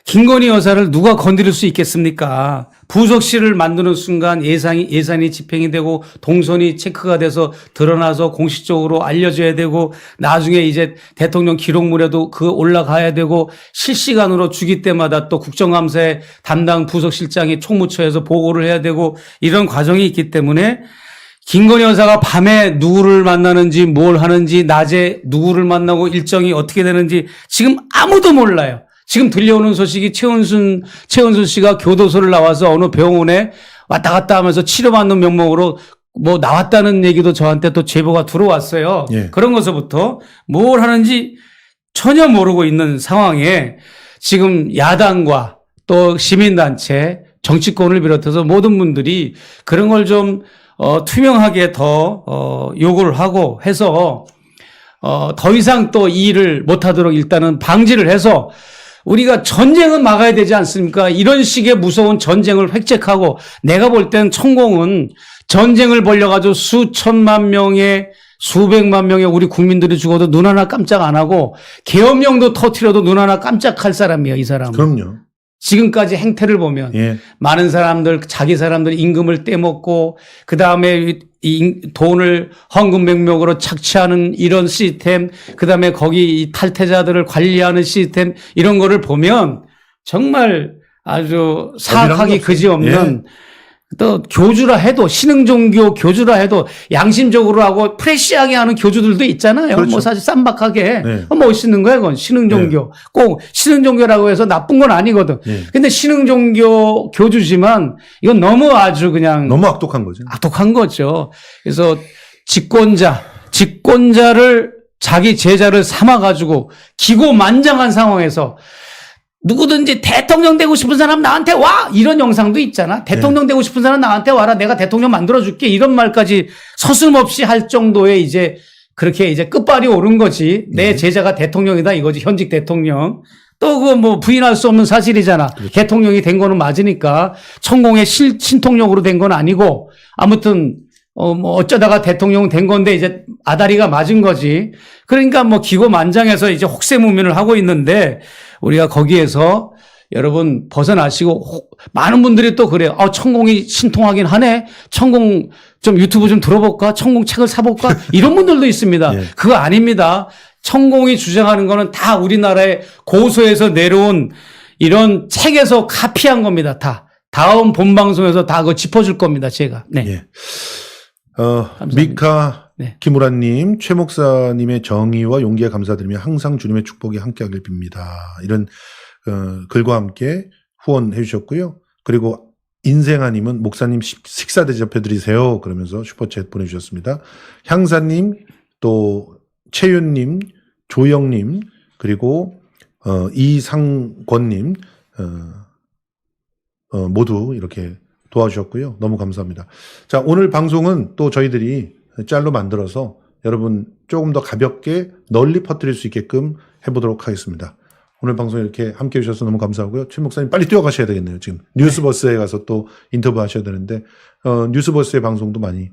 김건희 여사를 누가 건드릴 수 있겠습니까? 부속실을 만드는 순간 예산이 집행이 되고 동선이 체크가 돼서 드러나서 공식적으로 알려져야 되고, 나중에 이제 대통령 기록물에도 올라가야 되고, 실시간으로 주기 때마다 또 국정감사에 담당 부속실장이 총무처에서 보고를 해야 되고, 이런 과정이 있기 때문에 김건희 여사가 밤에 누구를 만나는지 뭘 하는지, 낮에 누구를 만나고 일정이 어떻게 되는지 지금 아무도 몰라요. 지금 들려오는 소식이 최은순 씨가 교도소를 나와서 어느 병원에 왔다 갔다 하면서 치료받는 명목으로 뭐 나왔다는 얘기도 저한테 또 제보가 들어왔어요. 예. 그런 것부터 뭘 하는지 전혀 모르고 있는 상황에 지금 야당과 또 시민단체, 정치권을 비롯해서 모든 분들이 그런 걸 좀 투명하게 더 요구를 하고 해서 더 이상 또 이 일을 못하도록 일단은 방지를 해서 우리가 전쟁은 막아야 되지 않습니까? 이런 식의 무서운 전쟁을 획책하고, 내가 볼 땐 천공은 전쟁을 벌려가지고 수천만 명의 수백만 명의 우리 국민들이 죽어도 눈 하나 깜짝 안 하고 계엄령도 터트려도 눈 하나 깜짝할 사람이에요, 이 사람은. 그럼요. 지금까지 행태를 보면 예. 많은 사람들, 자기 사람들 임금을 떼먹고 그 다음에 돈을 헌금 명목으로 착취하는 이런 시스템, 그 다음에 거기 이 탈퇴자들을 관리하는 시스템, 이런 거를 보면 정말 아주 사악하기 그지없는, 또 교주라 해도, 신흥종교 교주라 해도 양심적으로 하고 프레시하게 하는 교주들도 있잖아요. 그렇죠. 뭐 사실 쌈박하게 네. 멋있는 거야, 그건. 신흥종교. 꼭 신흥종교라고 해서 나쁜 건 아니거든. 네. 근데 신흥종교 교주지만 이건 너무 아주 그냥 너무 악독한 거죠. 악독한 거죠. 그래서 직권자를 자기 제자를 삼아가지고 기고만장한 상황에서 누구든지 대통령 되고 싶은 사람 나한테 와! 이런 영상도 있잖아. 대통령 되고 싶은 사람 나한테 와라. 내가 대통령 만들어줄게. 이런 말까지 서슴없이 할 정도의 이제 그렇게 이제 끝발이 오른 거지. 내 제자가 대통령이다 이거지. 현직 대통령. 또 그거 뭐 부인할 수 없는 사실이잖아. 그렇죠. 대통령이 된 거는 맞으니까. 천공의 신통력으로 된 건 아니고, 아무튼 뭐 어쩌다가 대통령 된 건데 이제 아다리가 맞은 거지. 그러니까 뭐 기고만장해서 이제 혹세무민을 하고 있는데, 우리가 거기에서 여러분 벗어나시고, 많은 분들이 또 그래요. 천공이 신통하긴 하네. 천공 좀 유튜브 좀 들어볼까? 천공 책을 사볼까? 이런 분들도 있습니다. 예. 그거 아닙니다. 천공이 주장하는 거는 다 우리나라의 고소에서 내려온 이런 책에서 카피한 겁니다. 다. 다음 본방송에서 다 그거 짚어줄 겁니다. 제가. 네. 예. 감사합니다. 미카 네. 김우라님, 최 목사님의 정의와 용기에 감사드리며 항상 주님의 축복이 함께하길 빕니다. 이런 글과 함께 후원해 주셨고요. 그리고 인생아님은 목사님 식사 대접해드리세요. 그러면서 슈퍼챗 보내주셨습니다. 향사님, 또 최윤님, 조영님, 그리고 이상권님 모두 이렇게 도와주셨고요. 너무 감사합니다. 자, 오늘 방송은 또 저희들이 짤로 만들어서 여러분 조금 더 가볍게 널리 퍼뜨릴 수 있게끔 해보도록 하겠습니다. 오늘 방송 이렇게 함께 해주셔서 너무 감사하고요. 최 목사님 빨리 뛰어가셔야 되겠네요. 지금 뉴스버스에 가서 또 인터뷰 하셔야 되는데 뉴스버스의 방송도 많이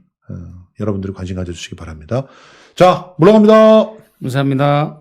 여러분들이 관심 가져주시기 바랍니다. 자, 물러갑니다. 감사합니다.